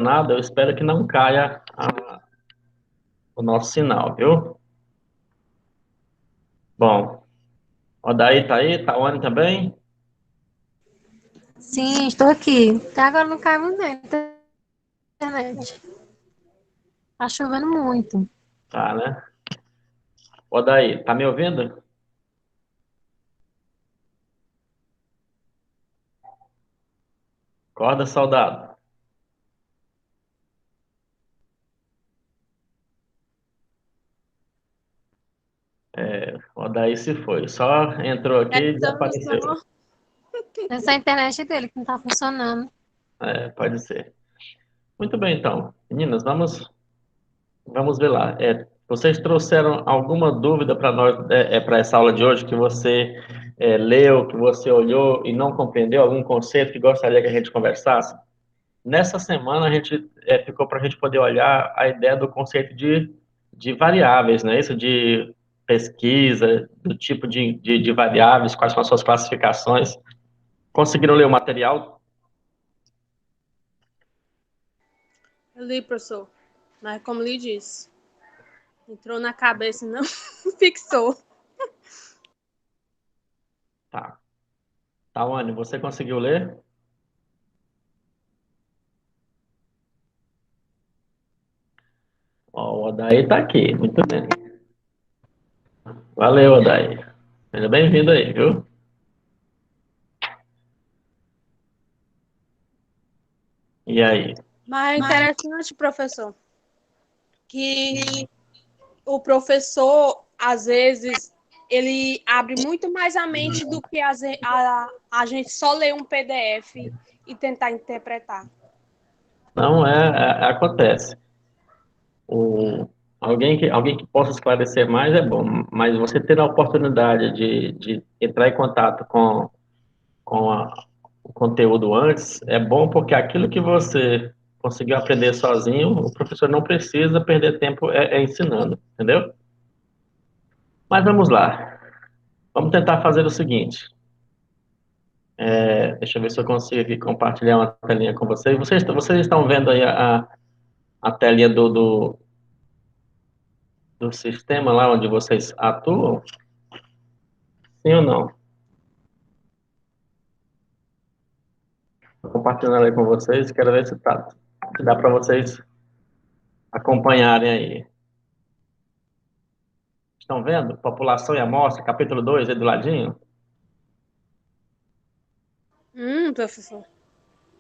nada, eu espero que não caia o nosso sinal, viu? Bom, o Daí tá aí, Tawane também? Sim, estou aqui. Até agora não caiu muito bem na internet. Tá chovendo muito. Tá, né? O Daí, tá me ouvindo? Acorda, soldado. O Daí se foi. Só entrou aqui e Estamos desapareceu. só. Essa é a internet dele que não tá funcionando. Pode ser. Muito bem, então. Meninas, vamos ver lá. Vocês trouxeram alguma dúvida para nós, para essa aula de hoje, que você leu, que você olhou e não compreendeu, algum conceito que gostaria que a gente conversasse? Nessa semana, a gente ficou para a gente poder olhar a ideia do conceito de variáveis, né? Isso de pesquisa, do tipo de variáveis, quais são as suas classificações. Conseguiram ler o material? Eu li, professor. Mas como lhe disse, entrou na cabeça e não fixou. Tá. Tawane, você conseguiu ler? Ó, o Odaí está aqui, muito bem. Valeu, Odaí. Seja bem-vindo aí, viu? E aí? Mas é interessante, professor, que o professor, às vezes, ele abre muito mais a mente do que a gente só ler um PDF e tentar interpretar. Não acontece. O, alguém que possa esclarecer mais é bom, mas você ter a oportunidade de entrar em contato com o conteúdo antes é bom porque aquilo que você conseguiu aprender sozinho, o professor não precisa perder tempo ensinando, entendeu? Mas vamos lá. Vamos tentar fazer o seguinte. Deixa eu ver se eu consigo aqui compartilhar uma telinha com vocês. Vocês estão vendo aí a telinha do sistema lá onde vocês atuam? Sim ou não? Estou compartilhando aí com vocês. Quero ver se dá para vocês acompanharem aí. Estão vendo? População e amostra, capítulo 2 aí do ladinho. Professor.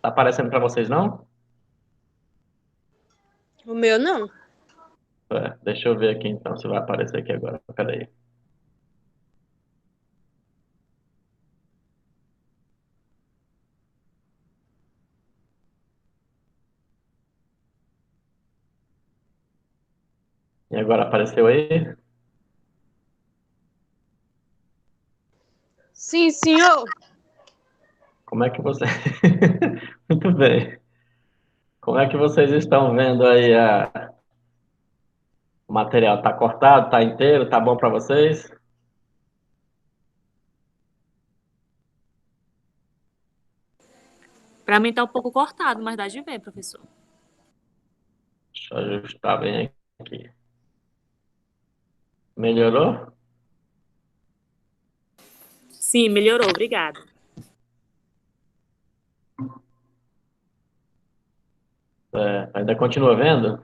Tá aparecendo para vocês, não? O meu não. Deixa eu ver aqui então se vai aparecer aqui agora. Peraí. E agora apareceu aí? Sim, senhor. Como é que você. Muito bem. Como é que vocês estão vendo aí o material? Tá cortado? Tá inteiro? Tá bom para vocês? Para mim tá um pouco cortado, mas dá de ver, professor. Deixa eu ajustar bem aqui. Melhorou? Sim, melhorou, obrigada. Ainda continua vendo?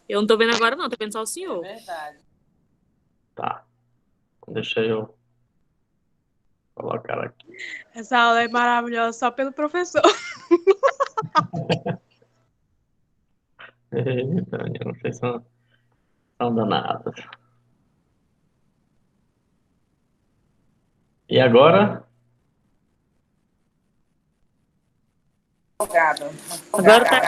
Eu não tô vendo agora, não, tô vendo só o senhor. Tá. Deixa eu colocar aqui. Essa aula é maravilhosa só pelo professor. Eita, não sei se são danadas. E agora? Agora tá.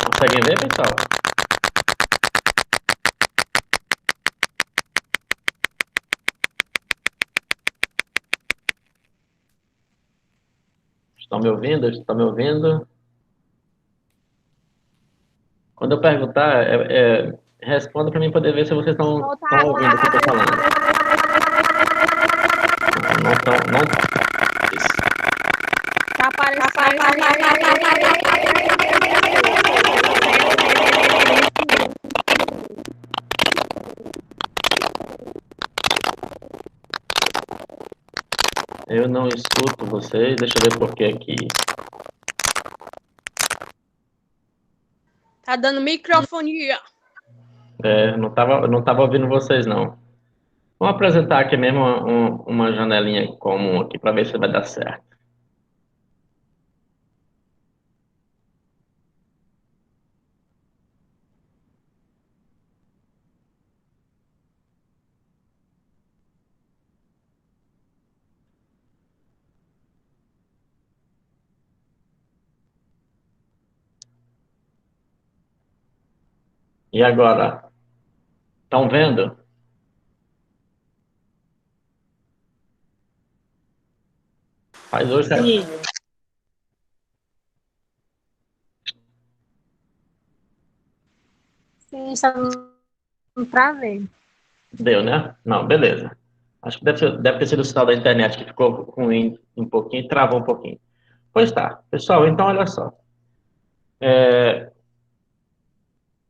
Conseguem ver, pessoal? Estão me ouvindo? Estão me ouvindo? Quando eu perguntar, Responda para mim poder ver se vocês estão ouvindo o que eu estou falando. Não estão. Não. Isso. Tá aparecendo. Eu não escuto vocês. Deixa eu ver por que aqui. Tá dando microfonia. Não tava ouvindo vocês, não. Vamos apresentar aqui mesmo uma janelinha comum aqui para ver se vai dar certo. E agora? Estão vendo? Faz hoje. Sim. Sim, estamos para ver. Deu, né? Não, beleza. Acho que deve ter sido o sinal da internet que ficou ruim um pouquinho e travou um pouquinho. Pois tá. Pessoal, então olha só.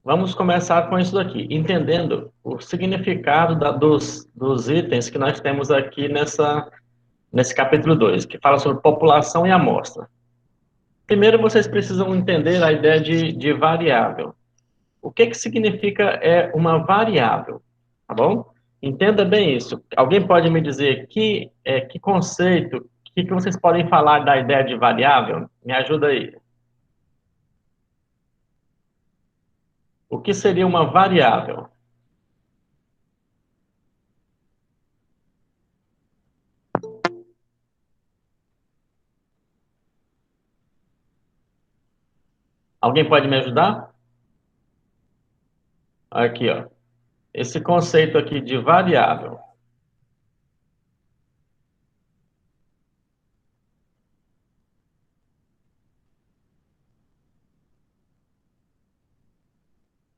Vamos começar com isso daqui, entendendo o significado dos itens que nós temos aqui nesse capítulo 2, que fala sobre população e amostra. Primeiro, vocês precisam entender a ideia de variável. O que significa uma variável? Tá bom? Entenda bem isso. Alguém pode me dizer que conceito, que vocês podem falar da ideia de variável? Me ajuda aí. O que seria uma variável? Alguém pode me ajudar? Aqui, ó. Esse conceito aqui de variável.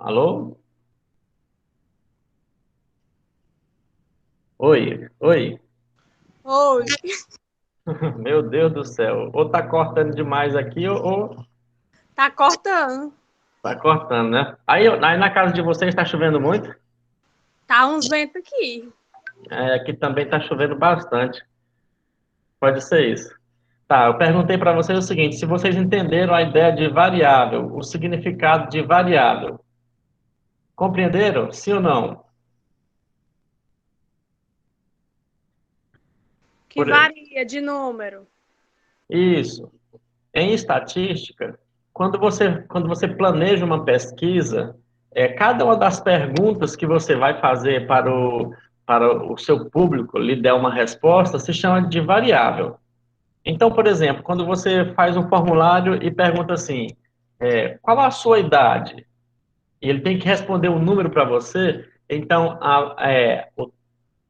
Alô? Oi, oi. Oi. Meu Deus do céu. Ou tá cortando demais aqui, ou Tá cortando. tá cortando, né? Aí na casa de vocês está chovendo muito? Tá uns ventos aqui. Aqui também está chovendo bastante. Pode ser isso. Tá, eu perguntei para vocês o seguinte: se vocês entenderam a ideia de variável, o significado de variável. Compreenderam? Sim ou não? Que varia de número. Isso. Em estatística, quando você planeja uma pesquisa, cada uma das perguntas que você vai fazer para o seu público lhe der uma resposta se chama de variável. Então, por exemplo, quando você faz um formulário e pergunta assim, qual a sua idade? E ele tem que responder um número para você, então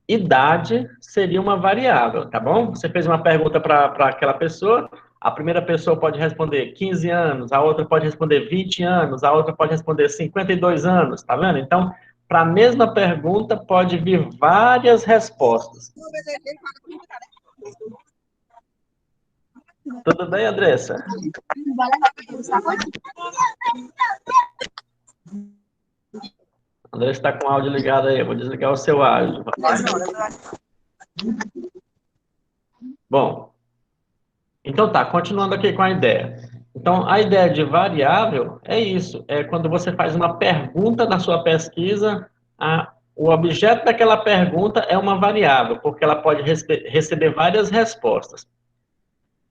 idade seria uma variável, tá bom? Você fez uma pergunta para aquela pessoa, a primeira pessoa pode responder 15 anos, a outra pode responder 20 anos, a outra pode responder 52 anos, tá vendo? Então, para a mesma pergunta pode vir várias respostas. Tudo bem, Andressa? Andressa está com o áudio ligado aí, eu vou desligar o seu áudio. Bom, então tá, continuando aqui com a ideia. Então, a ideia de variável é isso, é quando você faz uma pergunta na sua pesquisa, o objeto daquela pergunta é uma variável, porque ela pode receber várias respostas.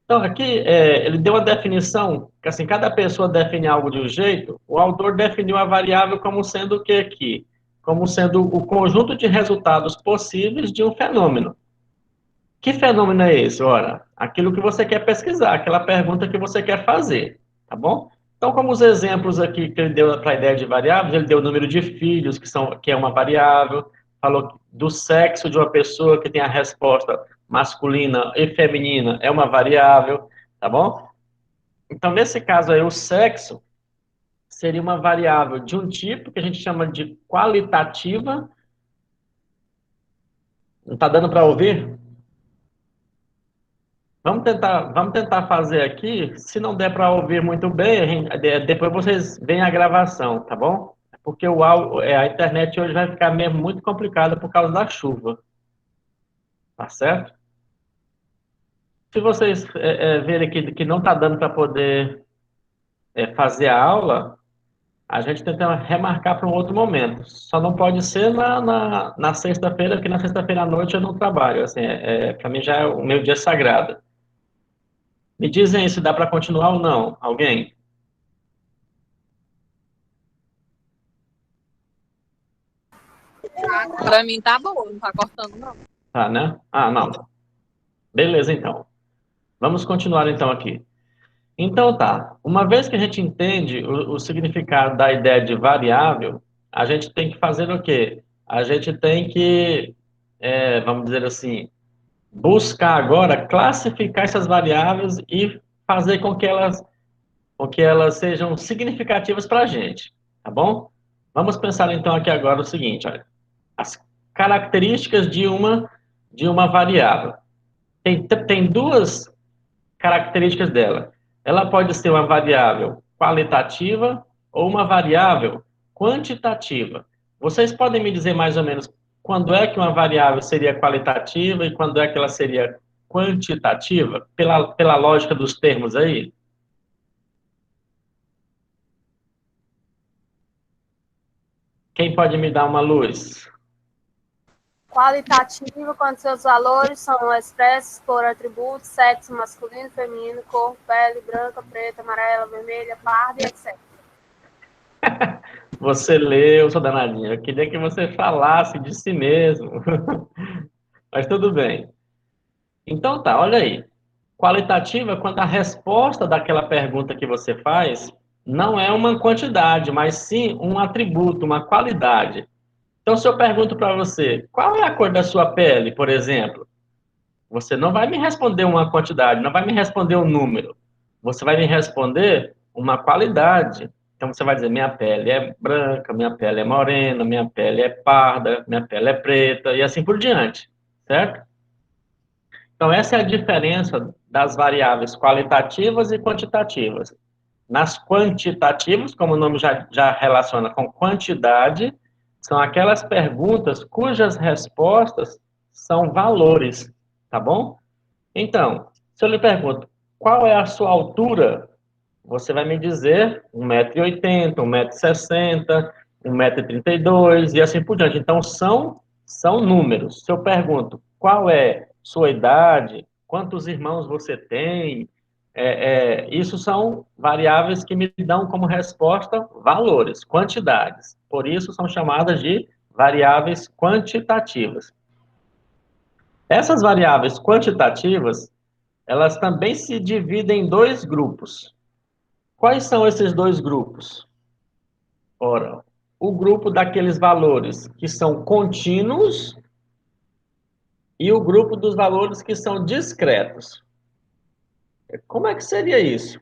Então, aqui, ele deu a definição, que assim, cada pessoa define algo de um jeito, o autor definiu a variável como sendo o que aqui? Como sendo o conjunto de resultados possíveis de um fenômeno. Que fenômeno é esse? Ora, aquilo que você quer pesquisar, aquela pergunta que você quer fazer, tá bom? Então, como os exemplos aqui que ele deu para a ideia de variáveis, ele deu o número de filhos, que é uma variável, falou do sexo de uma pessoa que tem a resposta masculina e feminina, é uma variável, tá bom? Então, nesse caso aí, o sexo seria uma variável de um tipo que a gente chama de qualitativa. Não está dando para ouvir? Vamos tentar fazer aqui. Se não der para ouvir muito bem, depois vocês veem a gravação, tá bom? Porque a internet hoje vai ficar mesmo muito complicada por causa da chuva. Tá certo? Se vocês verem que não está dando para poder fazer a aula, a gente tenta remarcar para um outro momento. Só não pode ser na sexta-feira, porque na sexta-feira à noite eu não trabalho. Assim, para mim já é o meu dia sagrado. Me dizem se dá para continuar ou não. Alguém? Para mim tá bom, não tá cortando, não. Tá, né? Ah, não. Beleza, então. Vamos continuar, então, aqui. Então, tá. Uma vez que a gente entende o significado da ideia de variável, a gente tem que fazer o quê? A gente tem que, vamos dizer assim, buscar agora classificar essas variáveis e fazer com que elas sejam significativas para a gente, tá bom? Vamos pensar, então, aqui agora o seguinte, olha. As características de uma variável. Tem duas características dela. Ela pode ser uma variável qualitativa ou uma variável quantitativa. Vocês podem me dizer mais ou menos quando é que uma variável seria qualitativa e quando é que ela seria quantitativa? Pela lógica dos termos aí? Quem pode me dar uma luz? Qualitativa, quando seus valores são expressos por atributos, sexo masculino, feminino, cor, pele, branca, preta, amarela, vermelha, parda, etc. Você leu, sua danadinha. Eu queria que você falasse de si mesmo. Mas tudo bem. Então tá, olha aí. Qualitativa é quando a resposta daquela pergunta que você faz não é uma quantidade, mas sim um atributo, uma qualidade. Então, se eu pergunto para você, qual é a cor da sua pele, por exemplo? Você não vai me responder uma quantidade, não vai me responder um número. Você vai me responder uma qualidade. Então, você vai dizer, minha pele é branca, minha pele é morena, minha pele é parda, minha pele é preta, e assim por diante, certo? Então, essa é a diferença das variáveis qualitativas e quantitativas. Nas quantitativas, como o nome já relaciona com quantidade, são aquelas perguntas cujas respostas são valores, tá bom? Então, se eu lhe pergunto, qual é a sua altura? Você vai me dizer 1,80 m, 1,60 m, 1,32 m e assim por diante. Então, são números. Se eu pergunto, qual é sua idade? Quantos irmãos você tem? Isso são variáveis que me dão como resposta valores, quantidades. Por isso, são chamadas de variáveis quantitativas. Essas variáveis quantitativas, elas também se dividem em dois grupos. Quais são esses dois grupos? Ora, o grupo daqueles valores que são contínuos e o grupo dos valores que são discretos. Como é que seria isso?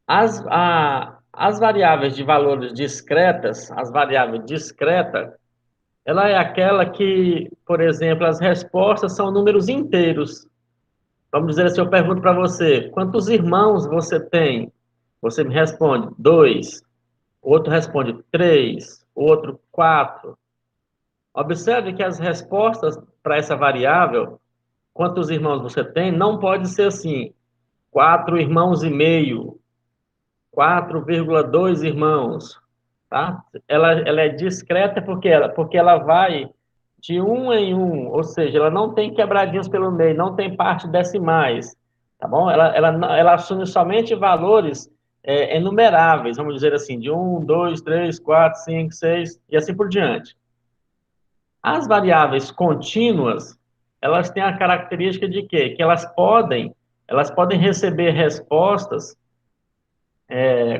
As variáveis de valores discretas, as variáveis discreta, ela é aquela que, por exemplo, as respostas são números inteiros. Vamos dizer assim, eu pergunto para você, quantos irmãos você tem? Você me responde 2, o outro responde 3, o outro 4. Observe que as respostas para essa variável, quantos irmãos você tem, não pode ser assim, 4 irmãos e meio, 4,2 irmãos, tá? Ela é discreta porque ela vai de um em um, ou seja, ela não tem quebradinhos pelo meio, não tem parte decimais, tá bom? Ela assume somente valores enumeráveis, vamos dizer assim, de 1, 2, 3, 4, 5, 6 e assim por diante. As variáveis contínuas, elas têm a característica de quê? Que elas podem receber respostas,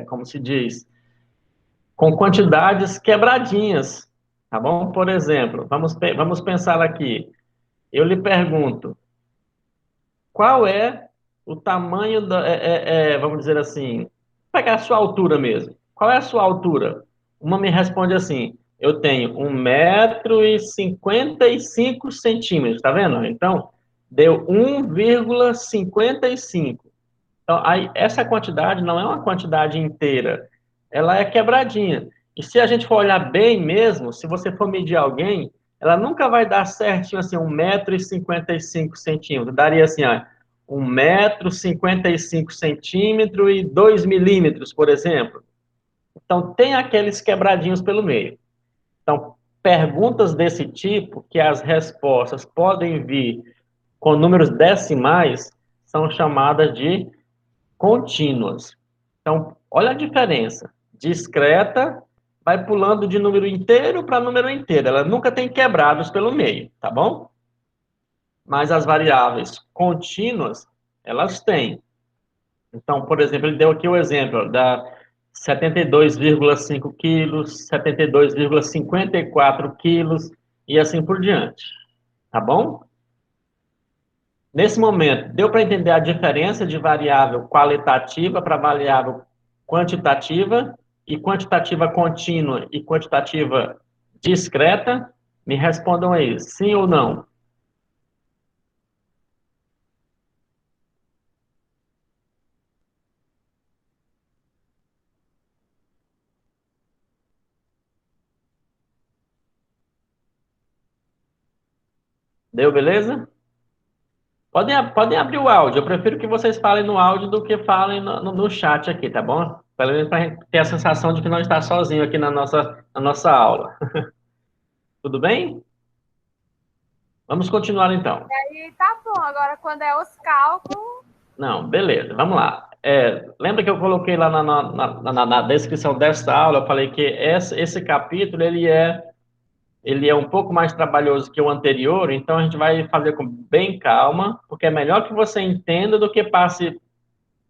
como se diz, com quantidades quebradinhas, tá bom? Por exemplo, vamos pensar aqui. Eu lhe pergunto, qual é o tamanho vamos dizer assim, pegar a sua altura mesmo. Qual é a sua altura? Uma me responde assim, eu tenho 1,55 m, tá vendo? Então, deu 1,55. Então, aí, essa quantidade não é uma quantidade inteira, ela é quebradinha. E se a gente for olhar bem mesmo, se você for medir alguém, ela nunca vai dar certinho assim, 1,55 m. Daria assim, ó, 1,55 m e 2 milímetros, por exemplo. Então, tem aqueles quebradinhos pelo meio. Então, perguntas desse tipo, que as respostas podem vir com números decimais, são chamadas de contínuas. Então, olha a diferença. Discreta vai pulando de número inteiro para número inteiro. Ela nunca tem quebrados pelo meio, tá bom? Mas as variáveis contínuas, elas têm. Então, por exemplo, ele deu aqui o exemplo da 72,5 quilos, 72,54 quilos e assim por diante. Tá bom? Nesse momento, deu para entender a diferença de variável qualitativa para variável quantitativa e quantitativa contínua e quantitativa discreta? Me respondam aí, sim ou não? Deu, beleza? Podem abrir o áudio. Eu prefiro que vocês falem no áudio do que falem no chat aqui, tá bom? Pelo menos para a gente ter a sensação de que não está sozinho aqui na nossa aula. Tudo bem? Vamos continuar então. Aí tá bom, agora quando é os cálculos. Não, beleza, vamos lá. Lembra que eu coloquei lá na descrição desta aula, eu falei que esse capítulo, ele é um pouco mais trabalhoso que o anterior, então a gente vai fazer com bem calma, porque é melhor que você entenda do que passe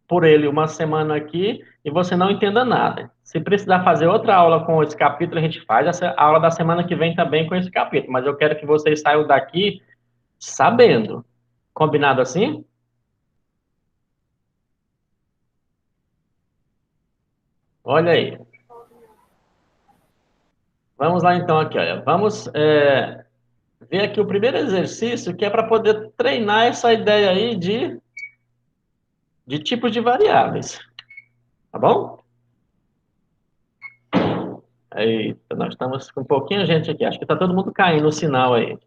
por ele uma semana aqui e você não entenda nada. Se precisar fazer outra aula com esse capítulo, a gente faz essa aula da semana que vem também com esse capítulo, mas eu quero que vocês saiam daqui sabendo. Combinado assim? Olha aí. Vamos lá então aqui, olha. Vamos ver aqui o primeiro exercício, que é para poder treinar essa ideia aí de tipos de variáveis. Tá bom? Eita, nós estamos com um pouquinho de gente aqui. Acho que está todo mundo caindo o sinal aí.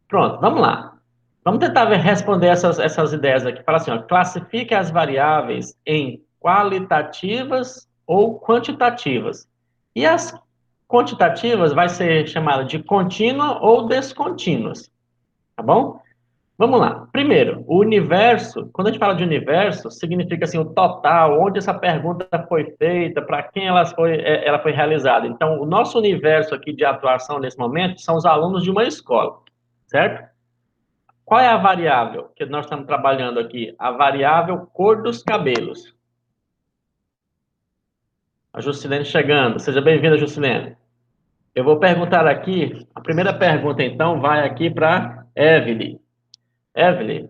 Pronto, vamos lá. Vamos tentar responder essas ideias aqui. Fala assim, ó, classifique as variáveis em qualitativas ou quantitativas. E as quantitativas vai ser chamada de contínua ou descontínuas. Tá bom? Vamos lá. Primeiro, o universo, quando a gente fala de universo, significa assim, o total, onde essa pergunta foi feita, para quem ela foi realizada. Então, o nosso universo aqui de atuação nesse momento são os alunos de uma escola, certo? Qual é a variável que nós estamos trabalhando aqui? A variável cor dos cabelos. A Juscelene chegando. Seja bem-vinda, Juscelene. Eu vou perguntar aqui, a primeira pergunta, então, vai aqui para Evelyn. Evelyn,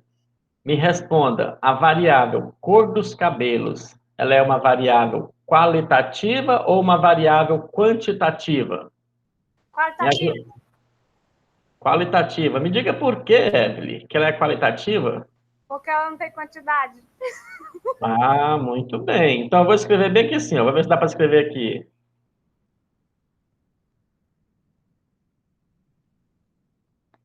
me responda, a variável cor dos cabelos, ela é uma variável qualitativa ou uma variável quantitativa? Qualitativo. Qualitativa. Me diga por que, Evelyn, que ela é qualitativa? Porque ela não tem quantidade. Ah, muito bem. Então, eu vou escrever bem aqui assim, ó. Vou ver se dá para escrever aqui.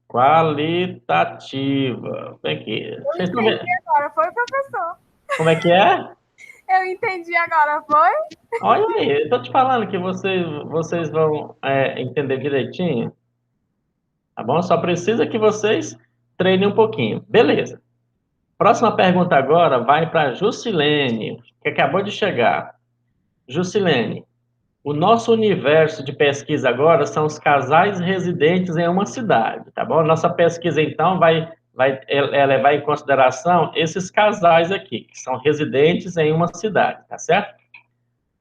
Qualitativa. Bem aqui. Eu Vocês estão vendo? entendi agora, foi, professor? Como é que é? Eu entendi agora, foi? Olha aí, eu estou te falando que vocês vão entender direitinho. Tá bom? Só precisa que vocês treinem um pouquinho. Beleza. Próxima pergunta agora vai para Juscelene, que acabou de chegar. Juscelene, o nosso universo de pesquisa agora são os casais residentes em uma cidade, tá bom? Nossa pesquisa, então, vai levar em consideração esses casais aqui, que são residentes em uma cidade, tá certo?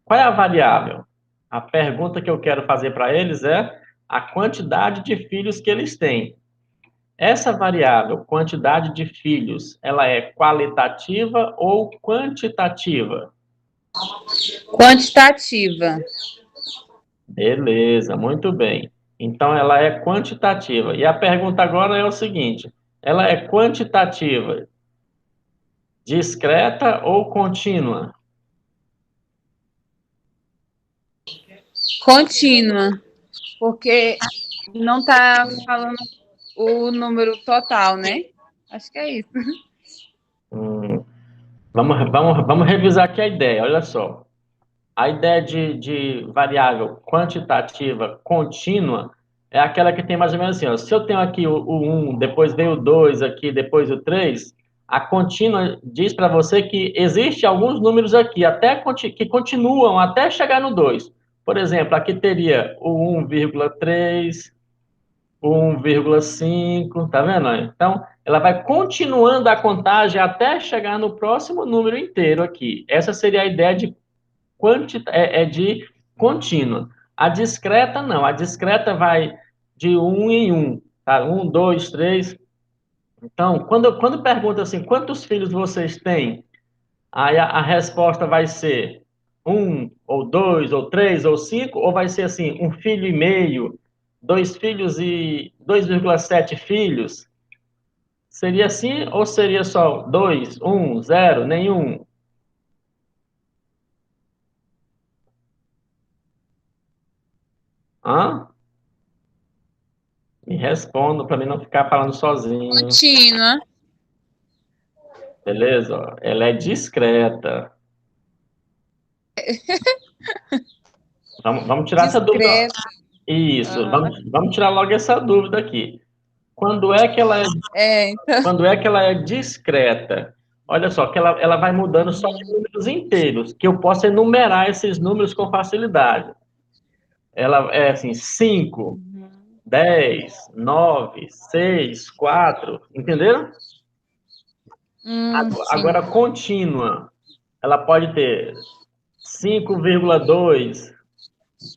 Qual é a variável? A pergunta que eu quero fazer para eles é a quantidade de filhos que eles têm. Essa variável, quantidade de filhos, ela é qualitativa ou quantitativa? Quantitativa. Beleza, muito bem. Então, ela é quantitativa. E a pergunta agora é o seguinte: ela é quantitativa, discreta ou contínua? Contínua. Porque não está falando o número total, né? Acho que é isso. Vamos revisar aqui a ideia, olha só. A ideia de variável quantitativa contínua é aquela que tem mais ou menos assim, ó, se eu tenho aqui o 1, depois vem o 2 aqui, depois o 3, a contínua diz para você que existe alguns números aqui que continuam até chegar no 2. Por exemplo, aqui teria o 1,3, o 1,5, tá vendo? Então, ela vai continuando a contagem até chegar no próximo número inteiro aqui. Essa seria a ideia de contínua. A discreta, não. A discreta vai de um em um, tá? Um, dois, três. Então, quando pergunta assim, quantos filhos vocês têm? Aí a resposta vai ser um, ou dois, ou três, ou cinco, ou vai ser assim, um filho e meio, dois filhos e 2,7 filhos? Seria assim, ou seria só dois, um, zero, nenhum? Hã? Me responda para mim não ficar falando sozinho. Contínua. Beleza? Ó, ela é discreta. Vamos tirar essa dúvida. Discreta. Isso, vamos tirar logo essa dúvida aqui. Quando é que ela Então, quando é que ela é discreta? Olha só, que ela vai mudando só de números inteiros, que eu posso enumerar esses números com facilidade. Ela é assim, 5, 10, 9, 6, 4, entenderam? sim. Agora, contínua, ela pode ter 5,2,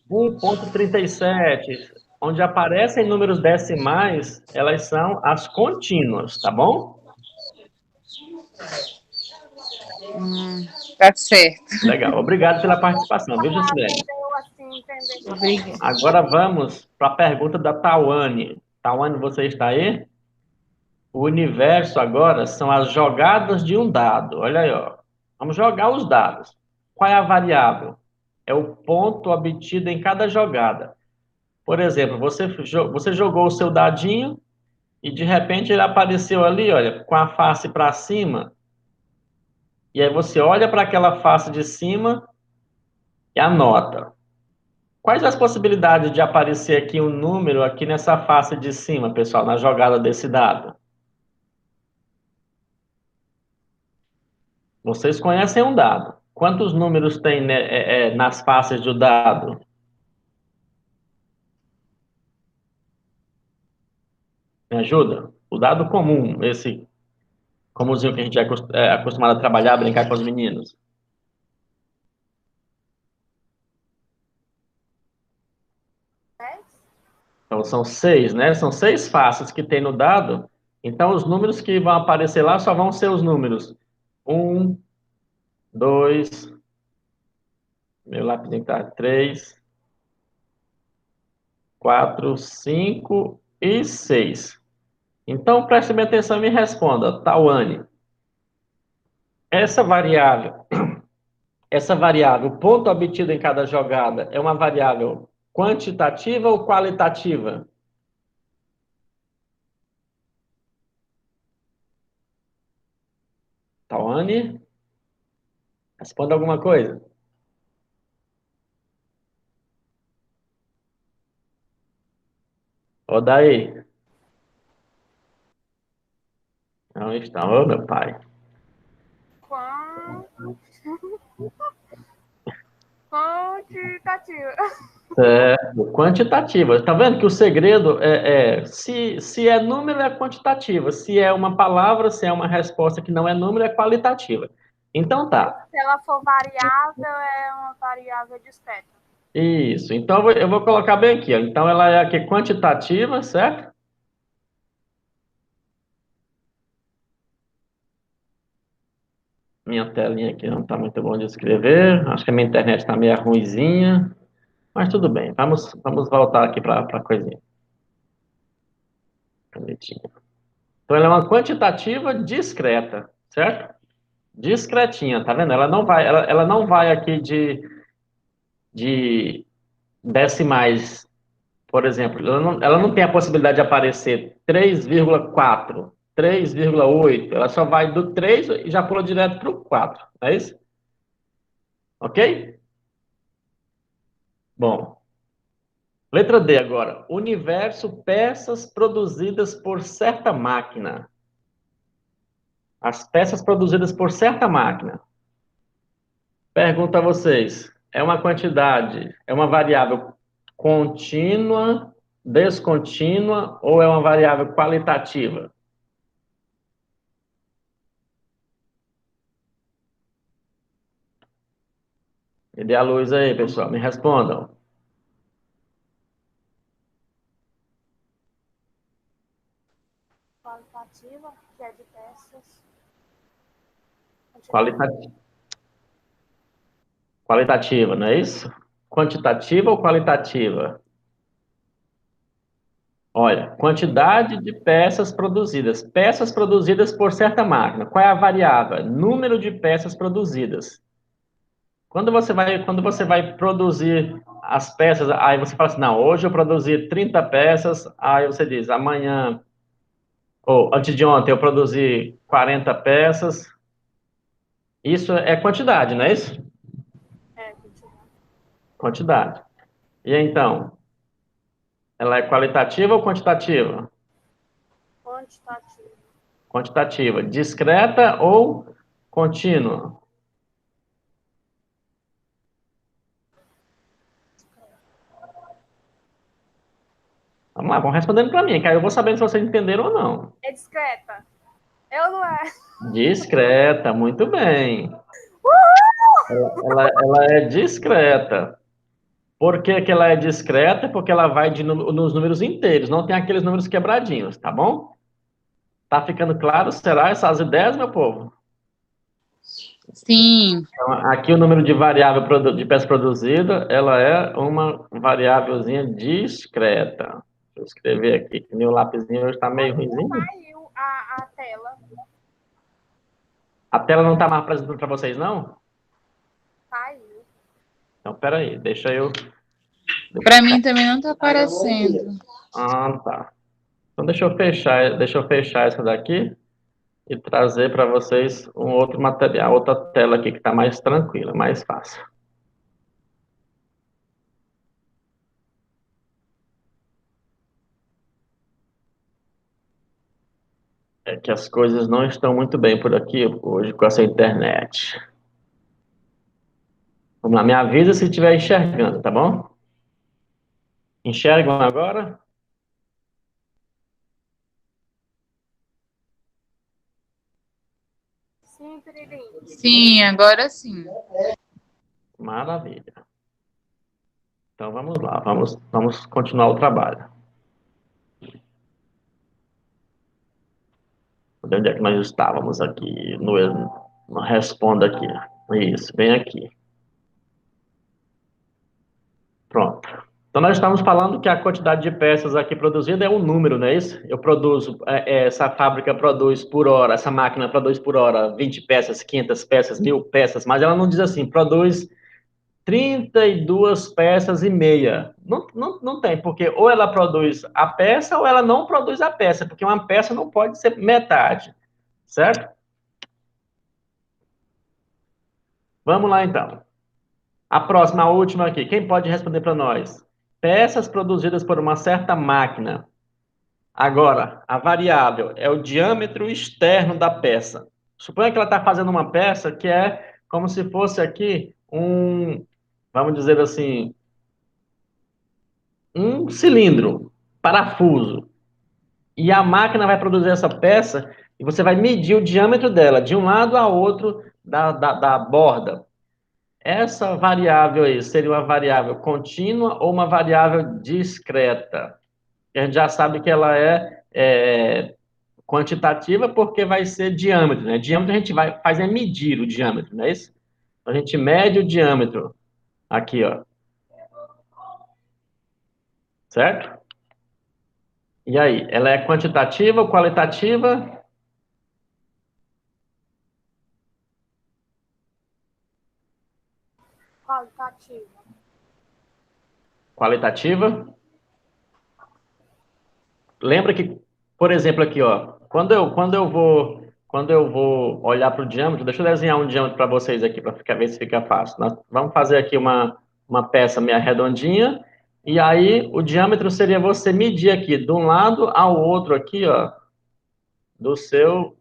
1,37, onde aparecem números decimais, elas são as contínuas, tá bom? Tá certo. Legal, obrigado pela participação, viu, Juscelene? Entendeu assim, entendeu? Obrigada. Agora vamos para a pergunta da Tawane. Tawane, você está aí? O universo agora são as jogadas de um dado. Olha aí, ó. Vamos jogar os dados. Qual é a variável? É o ponto obtido em cada jogada. Por exemplo, você jogou o seu dadinho e de repente ele apareceu ali, olha, com a face para cima. E aí você olha para aquela face de cima e anota. Quais as possibilidades de aparecer aqui um número aqui nessa face de cima, pessoal, na jogada desse dado? Vocês conhecem um dado. Quantos números tem, né, nas faces do dado? Me ajuda? O dado comum, esse comumzinho que a gente é acostumado a trabalhar, brincar com os meninos. Então, são 6, né? São 6 faces que tem no dado. Então, os números que vão aparecer lá só vão ser os números 1, 2, meu lápis está 3, 4, 5 e 6. Então, preste bem atenção e me responda, Tawane. Essa variável, o ponto obtido em cada jogada, é uma variável quantitativa ou qualitativa? Tawane, responda alguma coisa. Ô, daí. Não está, ô, meu pai. Quantitativa. Quantitativa. Tá vendo que o segredo se é número é quantitativa, se é uma palavra, se é uma resposta que não é número, é qualitativa. Então tá. Se ela for variável, é uma variável discreta. Isso. Então eu vou colocar bem aqui, ó. Então ela é aqui quantitativa, certo? Minha telinha aqui não está muito bom de escrever. Acho que a minha internet está meio ruinzinha. Mas tudo bem. Vamos voltar aqui para a coisinha. Canetinha. Então, ela é uma quantitativa discreta, certo? Discretinha, tá vendo? Ela não vai aqui de decimais, por exemplo. Ela não tem a possibilidade de aparecer 3,4, 3,8. Ela só vai do 3 e já pula direto para o 4. Não é isso? Ok? Bom. Letra D agora. Universo peças produzidas por certa máquina. As peças produzidas por certa máquina. Pergunto a vocês, é uma quantidade, é uma variável contínua, descontínua ou é uma variável qualitativa? Me dê a luz aí, pessoal, me respondam. Qualitativa, que é de peças. Qualitativa. Qualitativa, não é isso? Quantitativa ou qualitativa? Olha, quantidade de peças produzidas. Peças produzidas por certa máquina. Qual é a variável? Número de peças produzidas. Quando você vai produzir as peças, aí você fala assim, não, hoje eu produzi 30 peças, aí você diz, amanhã, ou antes de ontem eu produzi 40 peças. Isso é quantidade, não é isso? É, quantidade. Quantidade. E então, ela é qualitativa ou quantitativa? Quantitativa. Quantitativa. Discreta ou contínua? Vamos lá, vão respondendo para mim, que aí eu vou sabendo se vocês entenderam ou não. É discreta. Eu não é. Discreta, muito bem. Ela é discreta. Por que que ela é discreta? Porque ela vai nos números inteiros, não tem aqueles números quebradinhos, tá bom? Tá ficando claro? Será essas ideias, meu povo? Sim. Então, aqui o número de variável de peça produzida, ela é uma variávelzinha discreta. Deixa eu escrever aqui, que meu lapisinho hoje está meio ruimzinho. Caiu a tela. A tela não está mais apresentando para vocês, não? Caiu. Então, peraí, deixa eu... Para mim também não tá aparecendo. Ah, tá. Então, deixa eu fechar essa daqui e trazer para vocês um outro material, outra tela aqui que está mais tranquila, mais fácil. É que as coisas não estão muito bem por aqui hoje com essa internet. Vamos lá, me avisa se estiver enxergando, tá bom? Enxergam agora? Sim, Pirilim. Sim, agora sim. Maravilha. Então vamos lá, vamos continuar o trabalho. Onde é que nós estávamos aqui? No responda aqui. Isso, bem aqui. Pronto. Então nós estamos falando que a quantidade de peças aqui produzida é um número, não é isso? Eu produzo, essa fábrica produz por hora, essa máquina produz por hora 20 peças, 500 peças, 1000 peças, mas ela não diz assim, produz 32 peças e meia. Não tem, porque ou ela produz a peça ou ela não produz a peça, porque uma peça não pode ser metade, certo? Vamos lá então. A próxima, a última aqui. Quem pode responder para nós? Peças produzidas por uma certa máquina. Agora, a variável é o diâmetro externo da peça. Suponha que ela está fazendo uma peça que é como se fosse aqui vamos dizer assim, um cilindro, parafuso. E a máquina vai produzir essa peça e você vai medir o diâmetro dela, de um lado a outro da borda. Essa variável aí seria uma variável contínua ou uma variável discreta? A gente já sabe que ela é Quantitativa porque vai ser diâmetro, né? Diâmetro a gente faz é medir o diâmetro, não é isso? A gente mede o diâmetro aqui, ó. Certo? E aí, ela é quantitativa ou qualitativa? Qualitativa. Qualitativa. Lembra que, por exemplo, aqui, ó, quando eu vou olhar para o diâmetro, deixa eu desenhar um diâmetro para vocês aqui, para ver se fica fácil. Nós vamos fazer aqui uma peça meio redondinha, e aí o diâmetro seria você medir aqui, de um lado ao outro aqui, ó, do seu...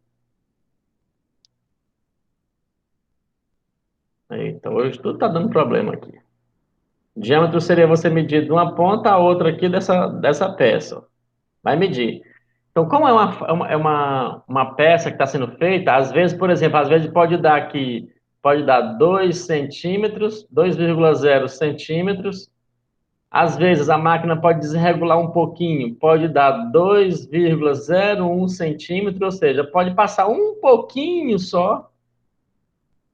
Eita, hoje tudo tá dando problema aqui. Diâmetro seria você medir de uma ponta a outra aqui dessa peça, ó. Vai medir. Então, como é uma peça que está sendo feita, às vezes, por exemplo, às vezes pode dar 2 centímetros, 2,0 centímetros. Às vezes a máquina pode desregular um pouquinho, pode dar 2,01 centímetros, ou seja, pode passar um pouquinho só.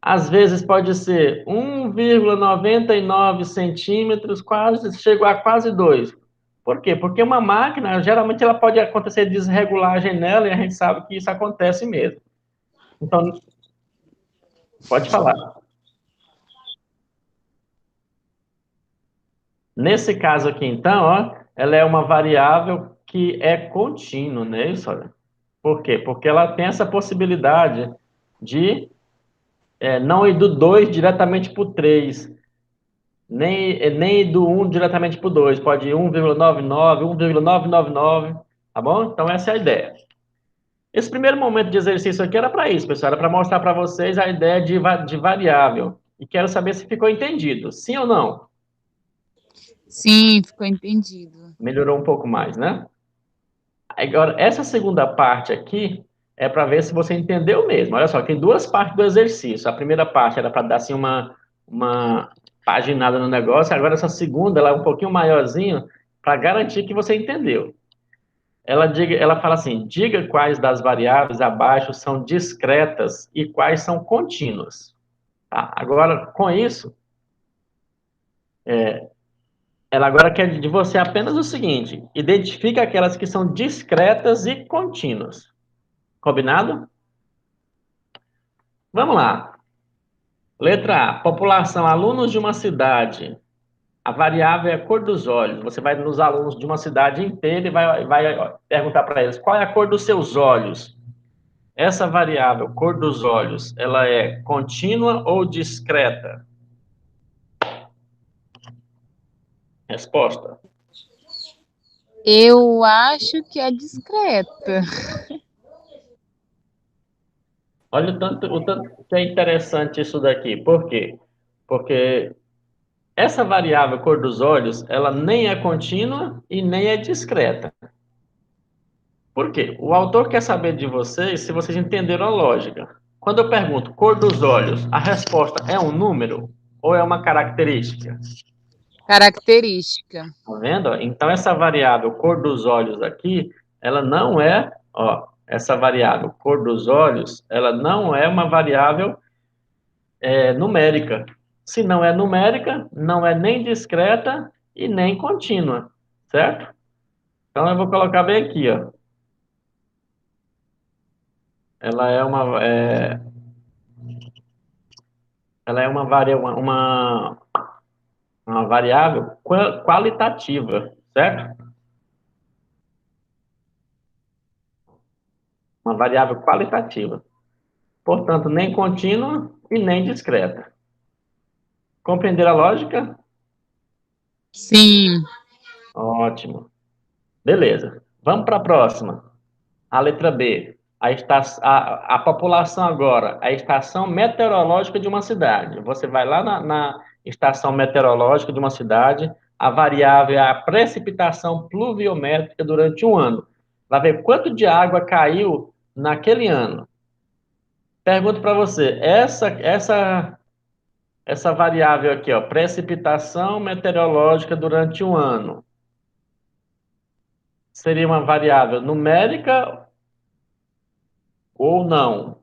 Às vezes pode ser 1,99 centímetros, quase, chegou a quase 2. Por quê? Porque uma máquina, geralmente, ela pode acontecer desregulagem nela e a gente sabe que isso acontece mesmo. Então, pode falar. Nesse caso aqui, então, ó, ela é uma variável que é contínua, né? Isso, olha. Por quê? Porque ela tem essa possibilidade de não ir do 2 diretamente para o 3, nem do 1 diretamente para o 2, pode ir 1,99, 1,999, tá bom? Então, essa é a ideia. Esse primeiro momento de exercício aqui era para isso, pessoal, era para mostrar para vocês a ideia de variável. E quero saber se ficou entendido, sim ou não? Sim, ficou entendido. Melhorou um pouco mais, né? Agora, essa segunda parte aqui é para ver se você entendeu mesmo. Olha só, tem duas partes do exercício. A primeira parte era para dar assim uma paginada no negócio. Agora, essa segunda, ela é um pouquinho maiorzinho para garantir que você entendeu. Ela fala assim: diga quais das variáveis abaixo são discretas e quais são contínuas. Tá? Agora, com isso, ela agora quer de você apenas o seguinte: identifique aquelas que são discretas e contínuas. Combinado? Vamos lá. Letra A, população, alunos de uma cidade. A variável é a cor dos olhos. Você vai nos alunos de uma cidade inteira e vai perguntar para eles qual é a cor dos seus olhos. Essa variável, cor dos olhos, ela é contínua ou discreta? Resposta. Eu acho que é discreta. Olha o tanto que é interessante isso daqui. Por quê? Porque essa variável cor dos olhos, ela nem é contínua e nem é discreta. Por quê? O autor quer saber de vocês se vocês entenderam a lógica. Quando eu pergunto cor dos olhos, a resposta é um número ou é uma característica? Característica. Tá vendo? Então, essa variável cor dos olhos aqui, ela não é, ó, essa variável cor dos olhos, ela não é uma variável numérica. Se não é numérica, não é nem discreta e nem contínua, certo? Então, eu vou colocar bem aqui, ó. Ela é uma variável qualitativa, certo? Uma variável qualitativa. Portanto, nem contínua e nem discreta. Compreender a lógica? Sim. Ótimo. Beleza. Vamos para a próxima. A letra B. A população agora, a estação meteorológica de uma cidade. Você vai lá na estação meteorológica de uma cidade, a variável é a precipitação pluviométrica durante um ano. Vai ver quanto de água caiu naquele ano. Pergunto para você, essa variável aqui, ó, precipitação meteorológica durante um ano, seria uma variável numérica ou não?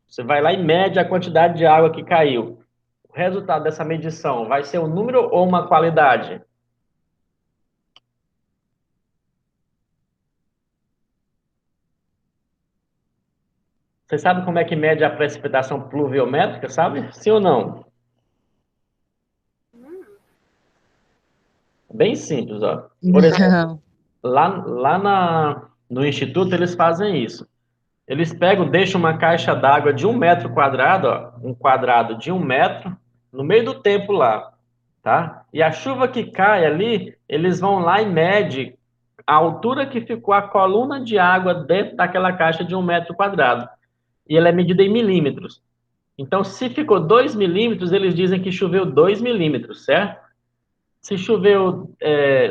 Você vai lá e mede a quantidade de água que caiu. O resultado dessa medição vai ser um número ou uma qualidade? Você sabe como é que mede a precipitação pluviométrica, sabe? Sim ou não? Bem simples, ó. Por exemplo, Não. no Instituto eles fazem isso. Eles pegam, deixam uma caixa d'água de 1 metro quadrado, ó, um quadrado de 1 metro, no meio do tempo lá, tá? E a chuva que cai ali, eles vão lá e medem a altura que ficou a coluna de água dentro daquela caixa de 1 metro quadrado. E ela é medida em milímetros. Então, se ficou 2 milímetros, eles dizem que choveu 2 milímetros, certo? Se choveu,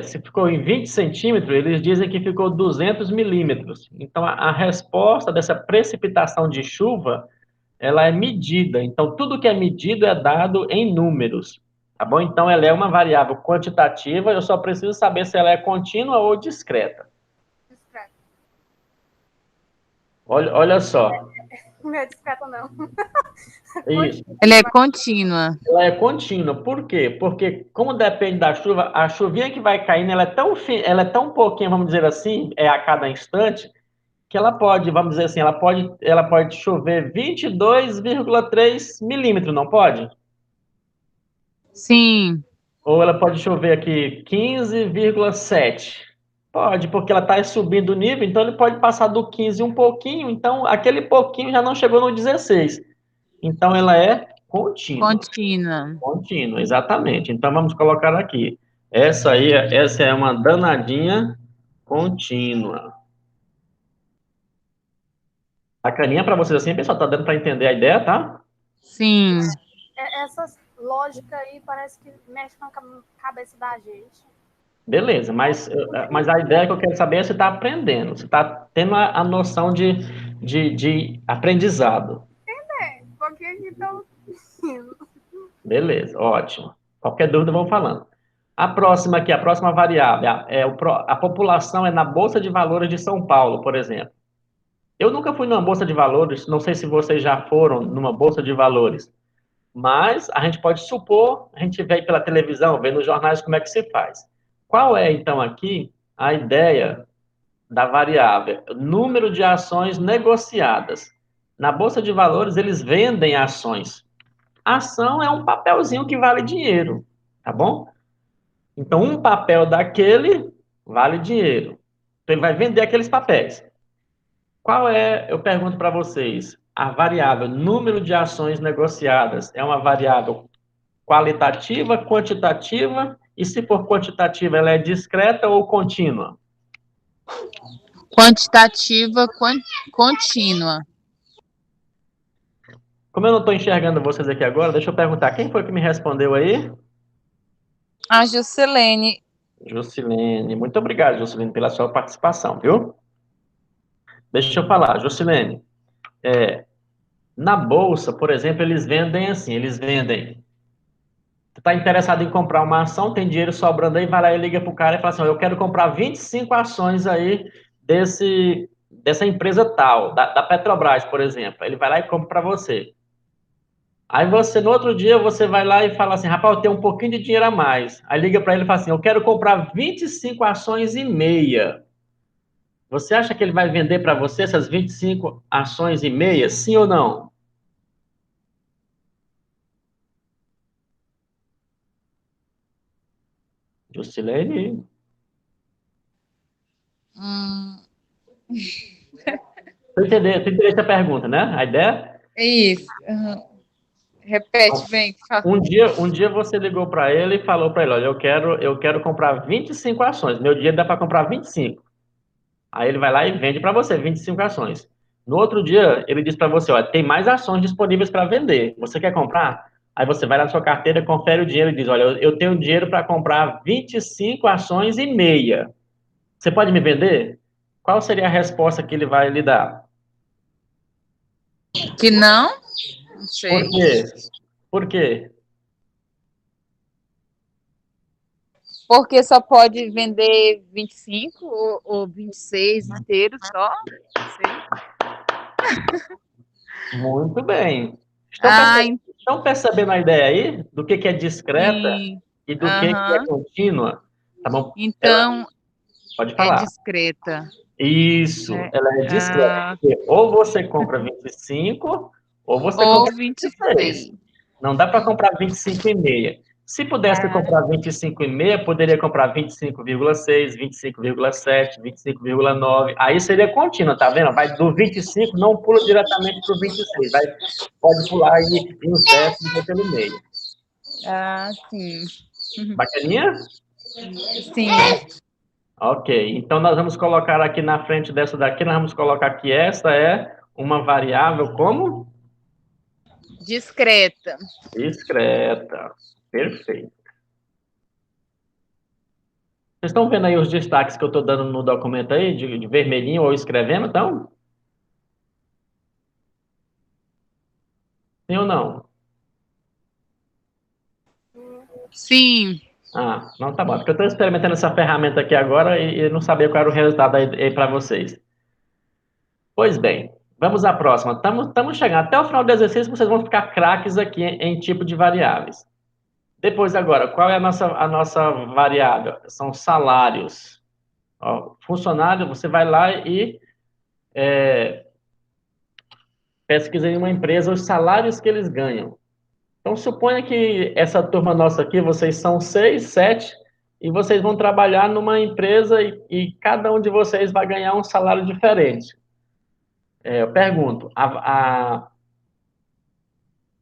se ficou em 20 centímetros, eles dizem que ficou 200 milímetros. Então, a resposta dessa precipitação de chuva, ela é medida. Então, tudo que é medido é dado em números, tá bom? Então, ela é uma variável quantitativa, eu só preciso saber se ela é contínua ou discreta. Discreto. Olha só, Não é discreto, não. isso. Ela é contínua. Ela é contínua. Por quê? Porque, como depende da chuva, a chuvinha que vai caindo, ela é tão pouquinha, vamos dizer assim, a cada instante, que ela pode, vamos dizer assim, ela pode chover 22,3 milímetros, não pode? Sim. Ou ela pode chover aqui 15,7. Pode, porque ela está subindo o nível, então ele pode passar do 15 um pouquinho, então aquele pouquinho já não chegou no 16. Então ela é contínua. Contínua. Contínua, exatamente. Então vamos colocar aqui. Essa é uma danadinha contínua. Bacaninha para vocês assim, pessoal, tá dando para entender a ideia, tá? Sim. Essa lógica aí parece que mexe com a cabeça da gente. Beleza, mas a ideia que eu quero saber é se você está aprendendo, se está tendo a noção de aprendizado. Porque então. Beleza, ótimo. Qualquer dúvida, vamos falando. A próxima aqui, a próxima variável, a população é na Bolsa de Valores de São Paulo, por exemplo. Eu nunca fui numa Bolsa de Valores, não sei se vocês já foram numa Bolsa de Valores, mas a gente pode supor, a gente vê pela televisão, vê nos jornais como é que se faz. Qual é, então, aqui a ideia da variável? Número de ações negociadas. Na Bolsa de Valores, eles vendem ações. Ação é um papelzinho que vale dinheiro, tá bom? Então, um papel daquele vale dinheiro. Então, ele vai vender aqueles papéis. Qual é, eu pergunto para vocês, a variável número de ações negociadas é uma variável qualitativa, quantitativa? E se for quantitativa, ela é discreta ou contínua? Quantitativa, contínua. Como eu não estou enxergando vocês aqui agora, deixa eu perguntar, quem foi que me respondeu aí? A Juscelene. Juscelene. Muito obrigado, Juscelene, pela sua participação, viu? Deixa eu falar, Juscelene. Na bolsa, por exemplo, eles vendem assim, eles vendem. Tu está interessado em comprar uma ação, tem dinheiro sobrando aí, vai lá e liga pro cara e fala assim, ó, eu quero comprar 25 ações aí dessa empresa tal, da Petrobras, por exemplo. Ele vai lá e compra para você. Aí você, no outro dia, você vai lá e fala assim, rapaz, eu tenho um pouquinho de dinheiro a mais. Aí liga para ele e fala assim, eu quero comprar 25 ações e meia. Você acha que ele vai vender para você essas 25 ações e meia, sim ou não? Juscelene? Tu entendeu essa pergunta, né? A ideia? É isso. Uhum. Repete bem. Um dia você ligou para ele e falou para ele, olha, eu quero comprar 25 ações, meu dinheiro dá para comprar 25. Aí ele vai lá e vende para você 25 ações. No outro dia, ele diz para você, olha, tem mais ações disponíveis para vender. Você quer comprar? Aí você vai na sua carteira, confere o dinheiro e diz, olha, eu tenho dinheiro para comprar 25 ações e meia. Você pode me vender? Qual seria a resposta que ele vai lhe dar? Que não? Não sei. Por quê? Por quê? Porque só pode vender 25 ou 26 inteiros só? Não sei. Muito bem. Ah, Estão percebendo a ideia aí do que é discreta sim. e do que é Aham. contínua? Tá bom? Então, Pode é falar. discreta, Isso, né? ela é discreta. Ah, Porque ou você compra 25, ou você ou compra 26. 26. Não dá para comprar 25,5. Se pudesse Ah, comprar 25,5, poderia comprar 25,6, 25,7, 25,9. Aí seria contínua, tá vendo? Vai do 25, não pula diretamente para o 26. Pode pular aí uns décimos pelo meio. sim. Bacaninha? Sim, Ok, então nós vamos colocar aqui na frente dessa daqui, nós vamos colocar que essa é uma variável como? discreta. Discreta. Perfeito. Vocês estão vendo aí os destaques que eu estou dando no documento aí, de vermelhinho ou escrevendo, então? Sim ou não? Sim. Ah, não tá bom. Porque eu estou experimentando essa ferramenta aqui agora e não sabia qual era o resultado aí para vocês. Pois bem, vamos à próxima. Estamos chegando. Até o final do exercício, vocês vão ficar craques aqui em tipo de variáveis. Depois, agora, qual é a nossa variável? São salários. Ó, funcionário, você vai lá e pesquisa em uma empresa os salários que eles ganham. Então, suponha que essa turma nossa aqui, vocês são 6, 7, e vocês vão trabalhar numa empresa e cada um de vocês vai ganhar um salário diferente. Eu pergunto, a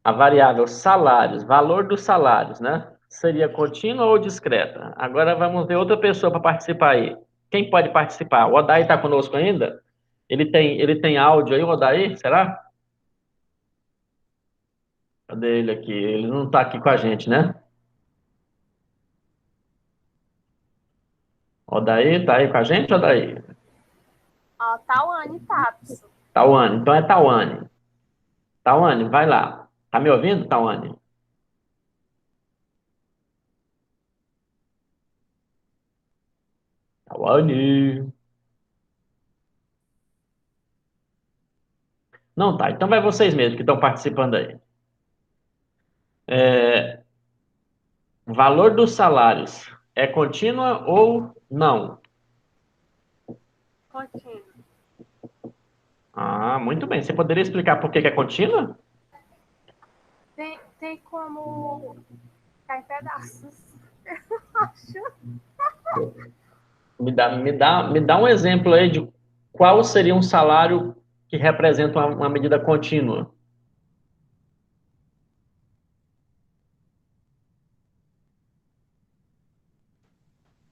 variável salários, valor dos salários, né? Seria contínua ou discreta? Agora vamos ver outra pessoa para participar aí. Quem pode participar? O Odaí está conosco ainda? Ele tem áudio aí, o Odaí? Será? Cadê ele aqui? Ele não está aqui com a gente, né? Odaí, tá aí com a gente, Odaí? Ó, Tawane Tapso. Tawane, então é Tawane. Tawane, vai lá. Tá me ouvindo, Tawane? Tawane. Não tá, então vai vocês mesmos que estão participando aí. Valor dos salários é contínua ou não? Contínuo. Ah, muito bem. Você poderia explicar por que é contínua? Tem como ficar em pedaços. Eu acho. Me dá um exemplo aí de qual seria um salário que representa uma medida contínua.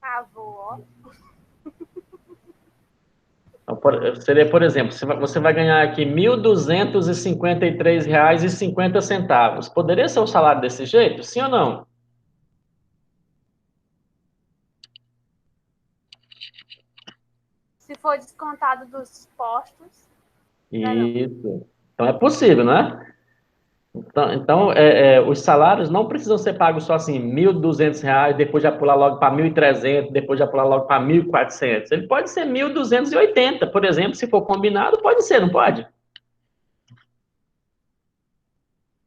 Travou, ó. Então, seria, por exemplo, você vai ganhar aqui R$ 1.253,50. Poderia ser um salário desse jeito? Sim ou não? Se for descontado dos postos, não é não. Isso. Então é possível, né? Então, os salários não precisam ser pagos só assim, R$ 1.200, depois já pular logo para 1.300, depois já pular logo para 1.400. Ele pode ser 1.280, por exemplo, se for combinado, pode ser, não pode?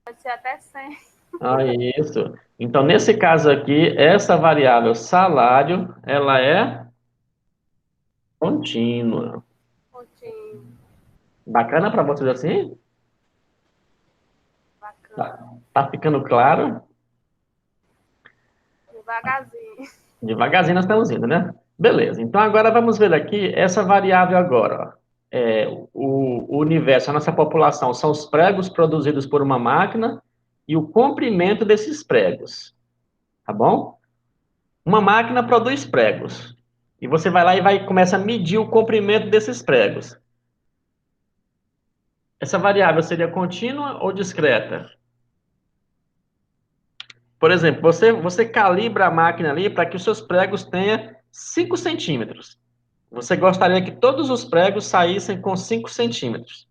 Pode ser até 100. Ah, isso. Então, nesse caso aqui, essa variável salário, ela é contínua. Contínuo. Bacana para vocês assim? Bacana. Tá ficando claro? Devagarzinho. Devagarzinho nós estamos indo, né? Beleza. Então agora vamos ver aqui essa variável agora, ó. O universo, a nossa população, são os pregos produzidos por uma máquina e o comprimento desses pregos, tá bom? Uma máquina produz pregos e você vai lá e começa a medir o comprimento desses pregos. Essa variável seria contínua ou discreta? Por exemplo, você calibra a máquina ali para que os seus pregos tenham 5 centímetros. Você gostaria que todos os pregos saíssem com 5 centímetros.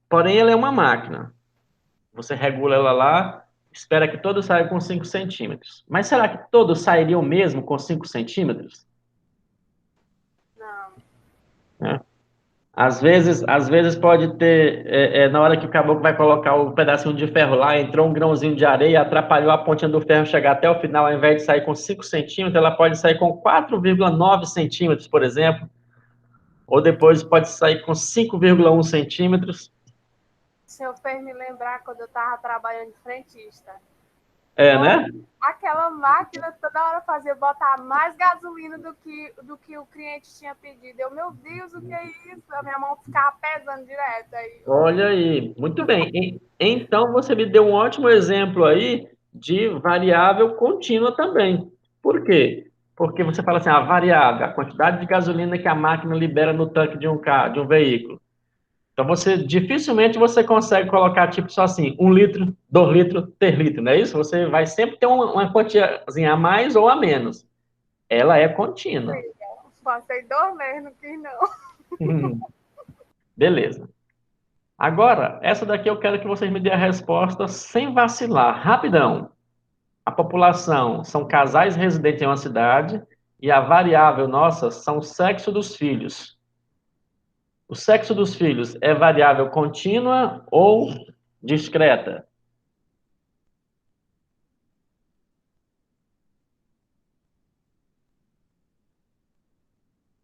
Porém, ela é uma máquina. Você regula ela lá, espera que todos saiam com 5 centímetros. Mas será que todos sairiam mesmo com 5 centímetros? Não. Né? Às vezes pode ter, na hora que o caboclo vai colocar o pedacinho de ferro lá, entrou um grãozinho de areia, atrapalhou a pontinha do ferro chegar até o final, ao invés de sair com 5 centímetros, ela pode sair com 4,9 centímetros, por exemplo, ou depois pode sair com 5,1 centímetros. O senhor fez me lembrar quando eu estava trabalhando de frentista. Né? Aquela máquina toda hora fazia botar mais gasolina do que o cliente tinha pedido. Meu Deus, o que é isso? A minha mão ficava pesando direto. Aí. Olha aí, muito bem. Então, você me deu um ótimo exemplo aí de variável contínua também. Por quê? Porque você fala assim, a variável, a quantidade de gasolina que a máquina libera no tanque de um carro, de um veículo. Então, dificilmente você consegue colocar, tipo, só assim, 1 litro, 2 litros, 3 litros, não é isso? Você vai sempre ter uma quantiazinha a mais ou a menos. Ela é contínua. Passei 2 meses, não quis não. Beleza. Agora, essa daqui eu quero que vocês me dêem a resposta sem vacilar, rapidão. A população são casais residentes em uma cidade e a variável nossa são o sexo dos filhos. O sexo dos filhos é variável contínua ou discreta?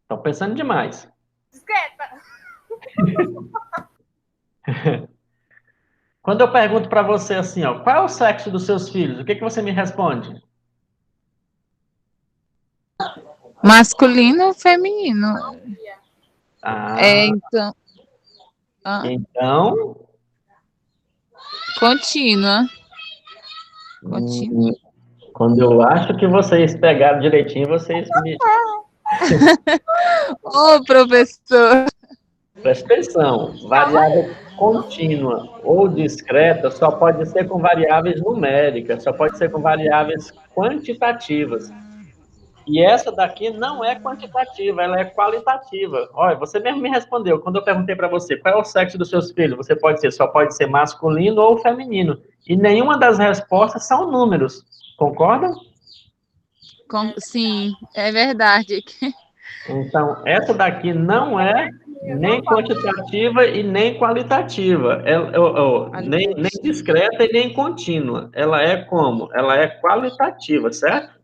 Estão pensando demais. Discreta. Quando eu pergunto para você assim, ó, qual é o sexo dos seus filhos? O que você me responde? Masculino ou feminino? Então. Então. Contínua. Quando eu acho que vocês pegaram direitinho, vocês me. Ô, professor! Presta atenção, variável contínua ou discreta só pode ser com variáveis numéricas, só pode ser com variáveis quantitativas. E essa daqui não é quantitativa, ela é qualitativa. Olha, você mesmo me respondeu, quando eu perguntei para você qual é o sexo dos seus filhos, você só pode ser masculino ou feminino. E nenhuma das respostas são números, concorda? Sim, é verdade. Então, essa daqui não é nem quantitativa e nem qualitativa, nem discreta e nem contínua. Ela é como? Ela é qualitativa, certo?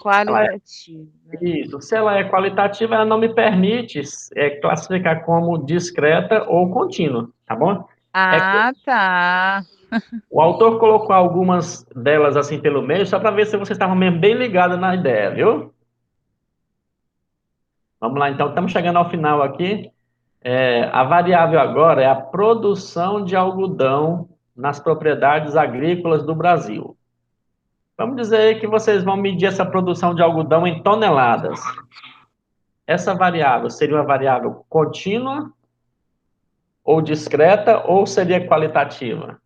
Qualitativa. Isso. Se ela é qualitativa, ela não me permite classificar como discreta ou contínua, tá bom? Tá. O autor colocou algumas delas assim pelo meio, só para ver se vocês estavam mesmo bem ligados na ideia, viu? Vamos lá, então, estamos chegando ao final aqui. A variável agora é a produção de algodão nas propriedades agrícolas do Brasil. Vamos dizer que vocês vão medir essa produção de algodão em toneladas. Essa variável seria uma variável contínua ou discreta ou seria qualitativa?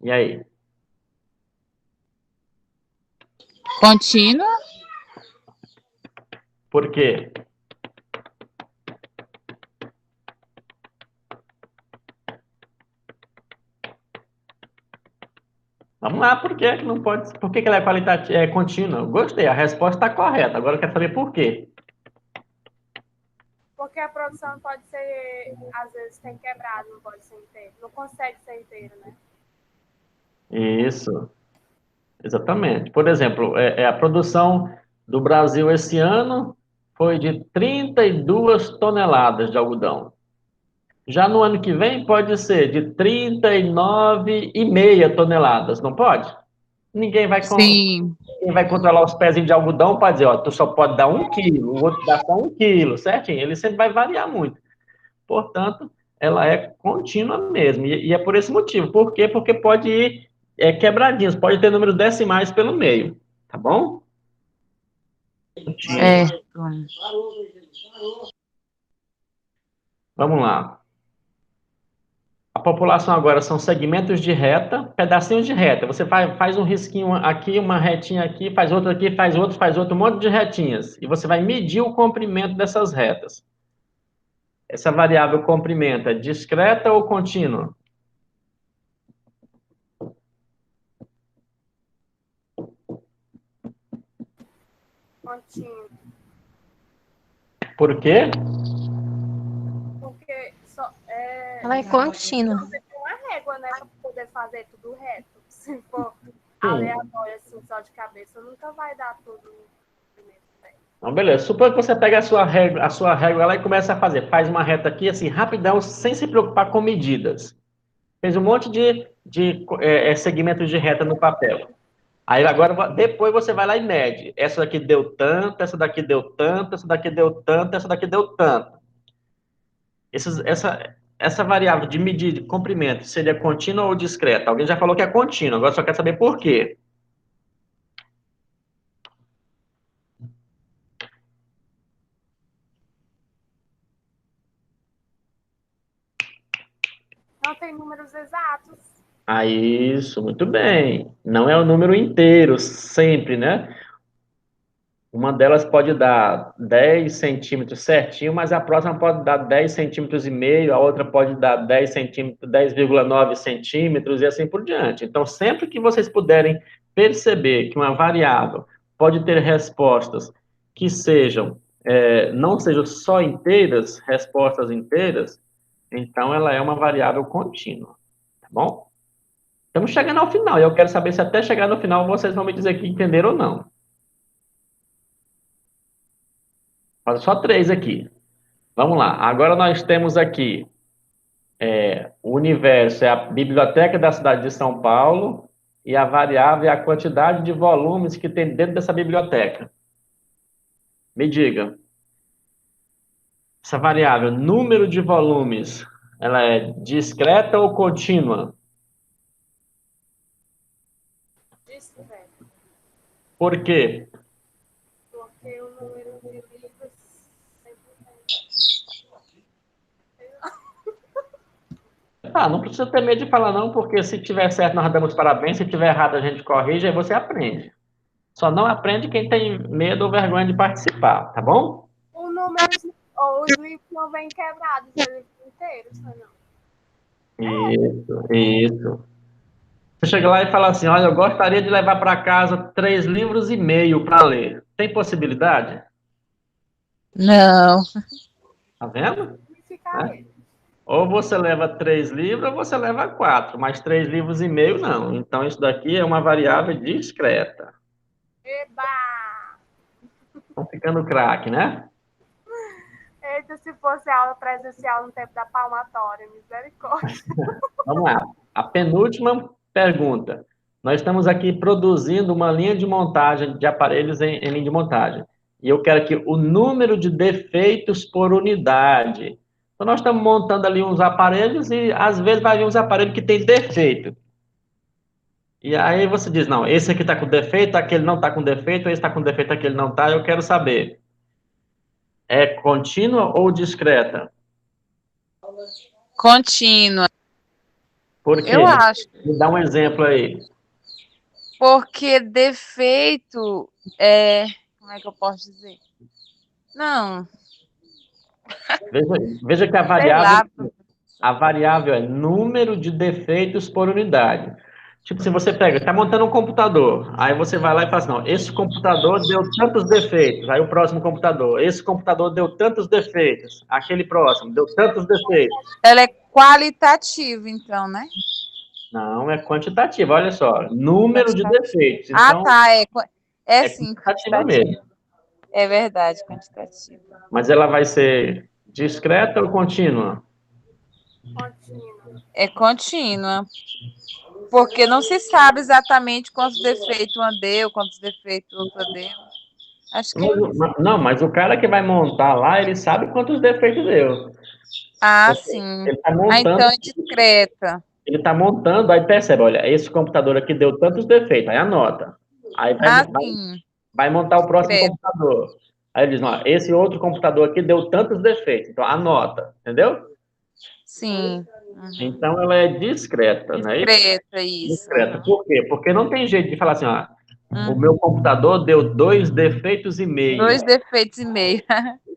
E aí? Contínua? Por quê? Vamos lá, por que não pode? Por que ela é qualitativa, é contínua? Gostei, a resposta está correta. Agora eu quero saber por quê. Porque a produção pode ser, às vezes, tem quebrado, não pode ser inteiro. Não consegue ser inteiro, né? Isso, exatamente. Por exemplo, a produção do Brasil esse ano foi de 32 toneladas de algodão. Já no ano que vem pode ser de 39,5 toneladas, não pode? Ninguém vai, ninguém vai controlar os pezinhos de algodão para dizer, ó, tu só pode dar 1 quilo, o outro dá só 1 quilo, certinho? Ele sempre vai variar muito. Portanto, ela é contínua mesmo. E é por esse motivo. Por quê? Porque pode ir quebradinhos, pode ter números decimais pelo meio. Tá bom? Vamos lá. A população agora são segmentos de reta, pedacinhos de reta. Você faz um risquinho aqui, uma retinha aqui, faz outro aqui, faz outro, um monte de retinhas. E você vai medir o comprimento dessas retas. Essa variável comprimento é discreta ou contínua? contínuo. Por quê? Porque Ela é contínua. você tem uma régua, né, para poder fazer tudo reto. Se for Sim. aleatório, assim, só de cabeça, nunca vai dar tudo no primeiro tempo. Então, beleza. Suponha que você pega a sua régua lá e começa a fazer. Faz uma reta aqui, assim, rapidão, sem se preocupar com medidas. Fez um monte de segmentos de reta no papel. Aí agora, depois você vai lá e mede. Essa daqui deu tanto, essa daqui deu tanto, essa daqui deu tanto, essa daqui deu tanto. Essa variável de medida de comprimento seria contínua ou discreta? Alguém já falou que é contínua, agora só quer saber por quê. Não tem números exatos. Ah, isso, muito bem. Não é o número inteiro, sempre, né? Uma delas pode dar 10 centímetros certinho, mas a próxima pode dar 10 centímetros e meio, a outra pode dar 10 centímetros, 10,9 centímetros e assim por diante. Então, sempre que vocês puderem perceber que uma variável pode ter respostas que sejam, não sejam só inteiras, respostas inteiras, então ela é uma variável contínua, tá bom? Estamos chegando ao final, e eu quero saber se até chegar no final vocês vão me dizer que entenderam ou não. Falta só 3 aqui. Vamos lá. Agora nós temos aqui o universo é a biblioteca da cidade de São Paulo e a variável é a quantidade de volumes que tem dentro dessa biblioteca. Me diga. Essa variável, número de volumes, ela é discreta ou contínua? Discreto. Por quê? Porque o número de livros sempre Ah, não precisa ter medo de falar não, porque se tiver certo nós damos parabéns, se tiver errado a gente corrige, aí você aprende. Só não aprende quem tem medo ou vergonha de participar, tá bom? o número, ou os livros não vêm quebrados, os livros inteiros, não. Isso. Você chega lá e fala assim, olha, eu gostaria de levar para casa 3,5 livros para ler. Tem possibilidade? Não. Tá vendo? E ficar Né? Ou você leva 3 livros ou você leva 4, mas 3,5 livros não. Então isso daqui é uma variável discreta. Eba! Estão ficando craque, né? Eita, se fosse aula presencial no tempo da palmatória, misericórdia. Vamos lá. A penúltima pergunta. Nós estamos aqui produzindo uma linha de montagem de aparelhos em linha de montagem. E eu quero aqui o número de defeitos por unidade. Então, nós estamos montando ali uns aparelhos e, às vezes, vai vir uns aparelhos que têm defeito. E aí você diz, não, esse aqui está com defeito, aquele não está com defeito, esse está com defeito, aquele não está. Eu quero saber, é contínua ou discreta? Contínua. Por quê? Eu acho. Me dá um exemplo aí. Porque defeito é. Como é que eu posso dizer? Não, Veja que sei lá. a variável é número de defeitos por unidade. Tipo, se você pega, está montando um computador, aí você vai lá e fala assim, não, esse computador deu tantos defeitos, aí o próximo computador, esse computador deu tantos defeitos, aquele próximo deu tantos defeitos. Ela é qualitativa, então, né? Não, é quantitativa, olha só, número de defeitos. Ah, Então, tá. É é sim, quantitativa quantitativa. mesmo. É verdade, quantitativa. Mas ela vai ser discreta ou contínua? Contínua. É contínua. Porque não se sabe exatamente quantos defeitos uma deu, quantos defeitos outra deu. Acho que é isso. Não, mas o cara que vai montar lá, ele sabe quantos defeitos deu. Ah, Porque sim. ele está Ah, montando, então é discreta. ele tá montando, aí percebe, olha, esse computador aqui deu tantos defeitos, aí anota. Aí Ah, sim. vai montar o próximo Discreto. computador. Aí ele diz, não, esse outro computador aqui deu tantos defeitos, então anota, entendeu? Sim. Então ela é discreta, né? Discreta, isso. Discreta. Por quê? Porque não tem jeito de falar assim, ó, o Uhum. meu computador deu 2 defeitos e meio. 2 defeitos e meio.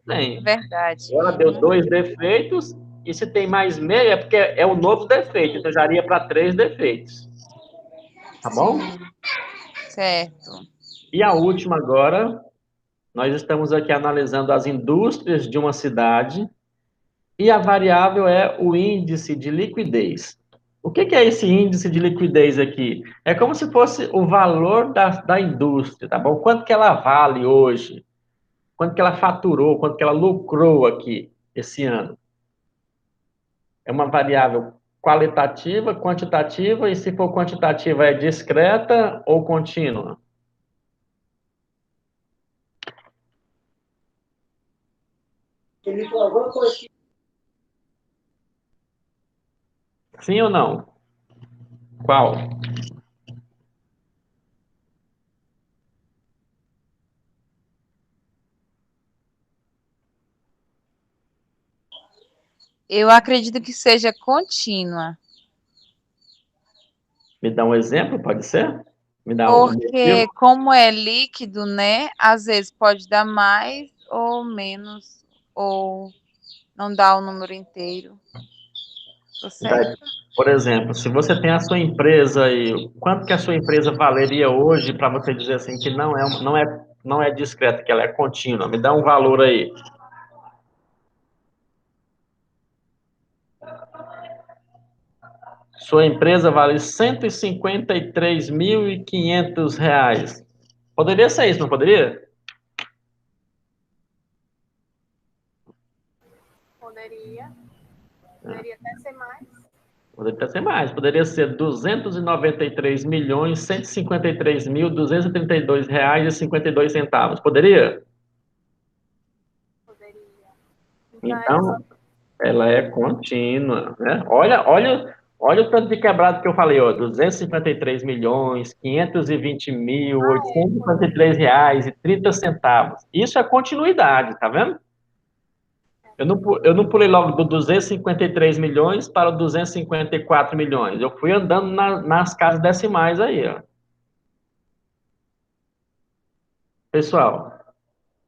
Tem. Verdade. Ela deu 2 defeitos, e se tem mais meio é porque é um novo defeito, então já iria para 3 defeitos. Tá bom? Sim. Certo. E a última agora Nós estamos aqui analisando as indústrias de uma cidade e a variável é o índice de liquidez. O que é esse índice de liquidez aqui? É como se fosse o valor da indústria, tá bom? Quanto que ela vale hoje? Quanto que ela faturou? Quanto que ela lucrou aqui esse ano? É uma variável qualitativa, quantitativa, e se for quantitativa é discreta ou contínua? Sim ou não? Qual? Eu acredito que seja contínua. Me dá um exemplo, pode ser? Me dá um Porque, motivo? como é líquido, né? Às vezes pode dar mais ou menos, ou não dá o número inteiro. Tô certo? Por exemplo, se você tem a sua empresa e quanto que a sua empresa valeria hoje para você dizer assim que não é discreta, que ela é contínua? Me dá um valor aí. Sua empresa vale R$ 153.500. Poderia ser isso, não poderia? Poderia. Poderia até ser mais. Poderia até ser mais. Poderia ser R$ 293.153.232,52. Poderia? Poderia. Então, Então, ela é contínua, né? Olha o tanto de quebrado que eu falei, ó, 253.520.853 reais e 30 centavos. Isso é continuidade, tá vendo? Eu não pulei logo do 253 milhões para o 254 milhões. Eu fui andando nas casas decimais aí, ó. Pessoal,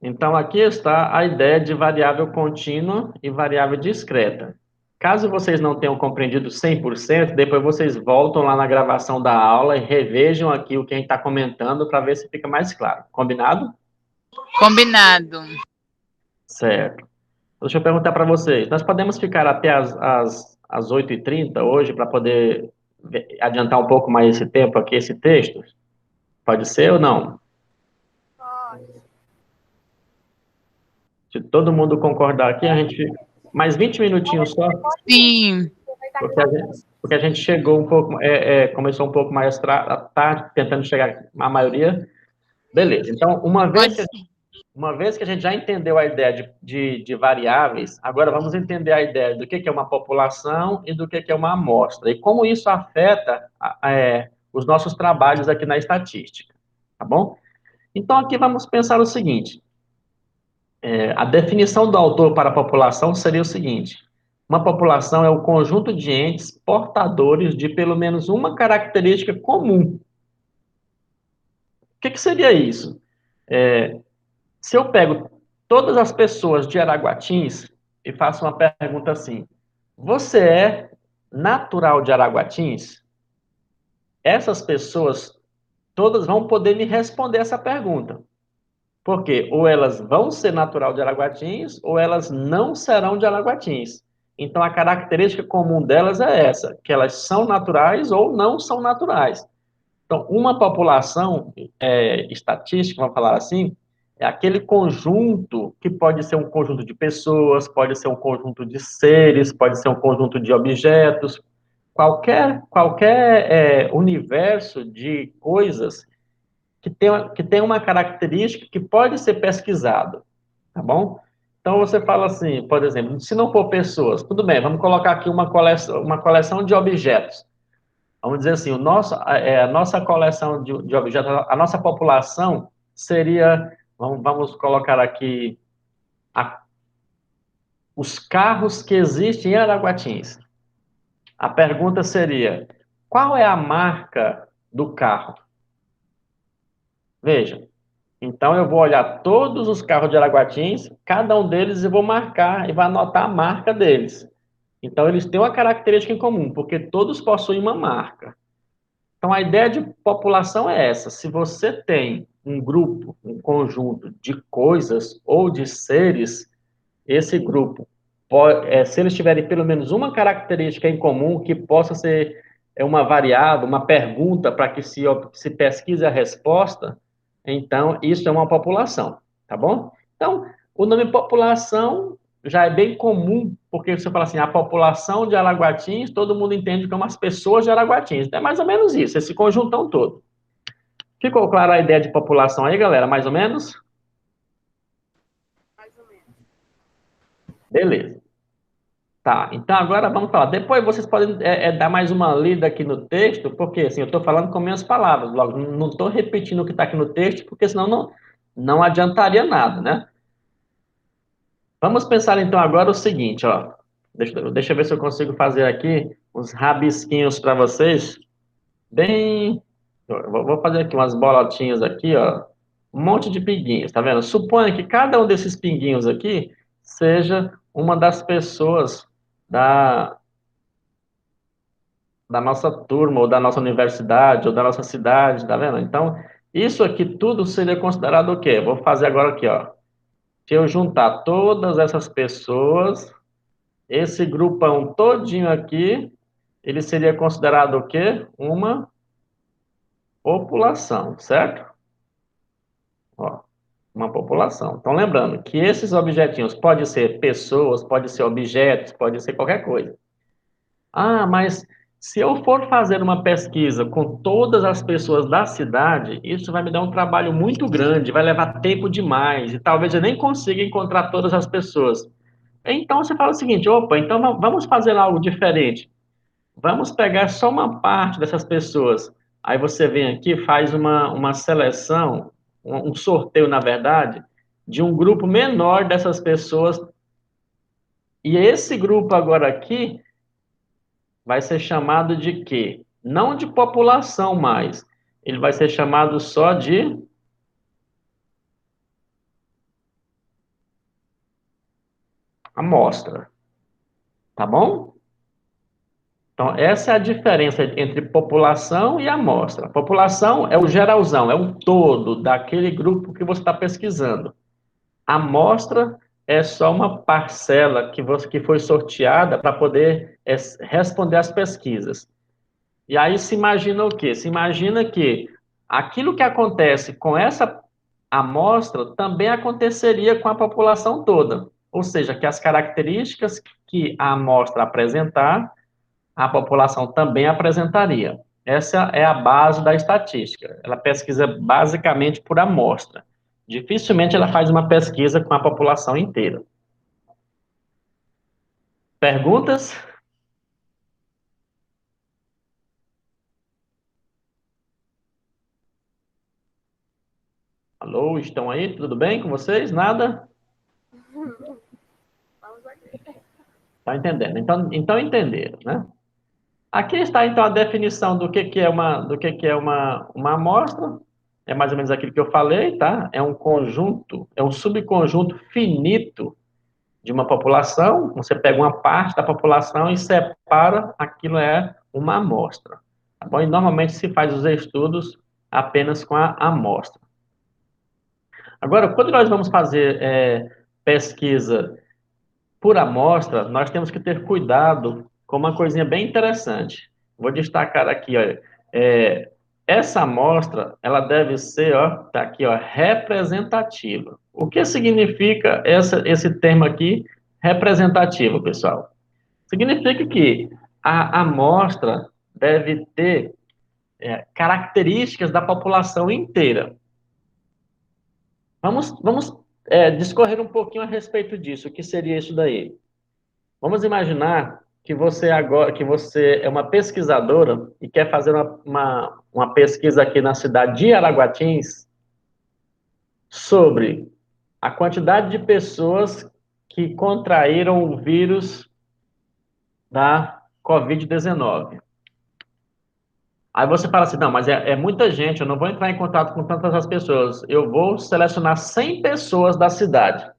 então aqui está a ideia de variável contínua e variável discreta. Caso vocês não tenham compreendido 100%, depois vocês voltam lá na gravação da aula e revejam aqui o que a gente está comentando para ver se fica mais claro. Combinado? Combinado. Certo. Deixa eu perguntar para vocês. Nós podemos ficar até as 8h30 hoje para poder adiantar um pouco mais esse tempo aqui, esse texto? Pode ser ou não? pode. Se todo mundo concordar aqui, a gente... Mais 20 minutinhos só, Sim. porque a gente chegou um pouco... começou um pouco mais tarde, tentando chegar a maioria. Beleza. Então, uma vez que a gente já entendeu a ideia de variáveis, agora vamos entender a ideia do que é uma população e do que é uma amostra, e como isso afeta os nossos trabalhos aqui na estatística, tá bom? Então, aqui vamos pensar o seguinte, a definição do autor para a população seria o seguinte, uma população é o conjunto de entes portadores de pelo menos uma característica comum. O que seria isso? Se eu pego todas as pessoas de Araguatins e faço uma pergunta assim: você é natural de Araguatins? Essas pessoas todas vão poder me responder essa pergunta. Porque ou elas vão ser natural de Araguatins ou elas não serão de Araguatins. Então a característica comum delas é essa, que elas são naturais ou não são naturais. Então, uma população estatística, vamos falar assim, é aquele conjunto que pode ser um conjunto de pessoas, pode ser um conjunto de seres, pode ser um conjunto de objetos, qualquer universo de coisas que tem uma característica que pode ser pesquisado, tá bom? Então, você fala assim, por exemplo, se não for pessoas, tudo bem, vamos colocar aqui uma coleção de objetos. Vamos dizer assim, a nossa coleção de objetos, a nossa população seria, vamos colocar aqui, os carros que existem em Araguatins. A pergunta seria, qual é a marca do carro? Veja, então eu vou olhar todos os carros de Araguatins, cada um deles eu vou marcar e vou anotar a marca deles. Então eles têm uma característica em comum, porque todos possuem uma marca. Então, a ideia de população é essa. Se você tem um grupo, um conjunto de coisas ou de seres, esse grupo, se eles tiverem pelo menos uma característica em comum que possa ser uma variável, uma pergunta para que se pesquise a resposta, então isso é uma população, tá bom? Então, o nome população já é bem comum, porque você fala assim, a população de Araguatins, todo mundo entende como as pessoas de Araguatins. É mais ou menos isso, esse conjuntão todo. Ficou clara a ideia de população aí, galera? Mais ou menos? Mais ou menos. Beleza. Tá, então agora vamos falar. Depois vocês podem dar mais uma lida aqui no texto, porque assim, eu estou falando com minhas palavras, logo, não estou repetindo o que está aqui no texto, porque senão não adiantaria nada, né? Vamos pensar então agora o seguinte, ó. Deixa eu ver se eu consigo fazer aqui uns rabisquinhos para vocês. Bem. Vou fazer aqui umas bolotinhas aqui, ó. Um monte de pinguinhos, tá vendo? Suponha que cada um desses pinguinhos aqui seja uma das pessoas da, da nossa turma, ou da nossa universidade, ou da nossa cidade, tá vendo? Então, isso aqui tudo seria considerado o quê? Vou fazer agora aqui, ó. Se eu juntar todas essas pessoas, esse grupão todinho aqui, ele seria considerado o quê? Uma população, certo? Ó, uma população. Então, lembrando que esses objetinhos podem ser pessoas, pode ser objetos, pode ser qualquer coisa. Ah, mas se eu for fazer uma pesquisa com todas as pessoas da cidade, isso vai me dar um trabalho muito grande, vai levar tempo demais, e talvez eu nem consiga encontrar todas as pessoas. Então, você fala o seguinte, opa, então vamos fazer algo diferente. Vamos pegar só uma parte dessas pessoas. Aí você vem aqui, faz uma seleção, um sorteio, na verdade, de um grupo menor dessas pessoas. E esse grupo agora aqui vai ser chamado de quê? Não de população mais. Ele vai ser chamado só de amostra. Tá bom? Então, essa é a diferença entre população e amostra. População é o geralzão, é o todo daquele grupo que você está pesquisando. A amostra é só uma parcela que foi sorteada para poder responder às pesquisas. E aí se imagina o quê? Se imagina que aquilo que acontece com essa amostra também aconteceria com a população toda. Ou seja, que as características que a amostra apresentar, a população também apresentaria. Essa é a base da estatística. Ela pesquisa basicamente por amostra. Dificilmente ela faz uma pesquisa com a população inteira. Perguntas? Alô, estão aí? Tudo bem com vocês? Nada? Vamos aqui. Tá entendendo? Então entenderam, né? Aqui está então a definição do que é uma amostra. É mais ou menos aquilo que eu falei, tá? É um conjunto, é um subconjunto finito de uma população. Você pega uma parte da população e separa, aquilo é uma amostra. Tá bom? E normalmente se faz os estudos apenas com a amostra. Agora, quando nós vamos fazer pesquisa por amostra, nós temos que ter cuidado com uma coisinha bem interessante. Vou destacar aqui, olha, essa amostra, ela deve ser, ó, tá aqui, ó, representativa. O que significa esse termo aqui, representativo, pessoal? Significa que a amostra deve ter características da população inteira. Vamos discorrer um pouquinho a respeito disso. O que seria isso daí? Vamos imaginar que você é uma pesquisadora e quer fazer uma pesquisa aqui na cidade de Araguatins sobre a quantidade de pessoas que contraíram o vírus da Covid-19. Aí você fala assim, não, mas é muita gente, eu não vou entrar em contato com tantas as pessoas. Eu vou selecionar 100 pessoas da cidade.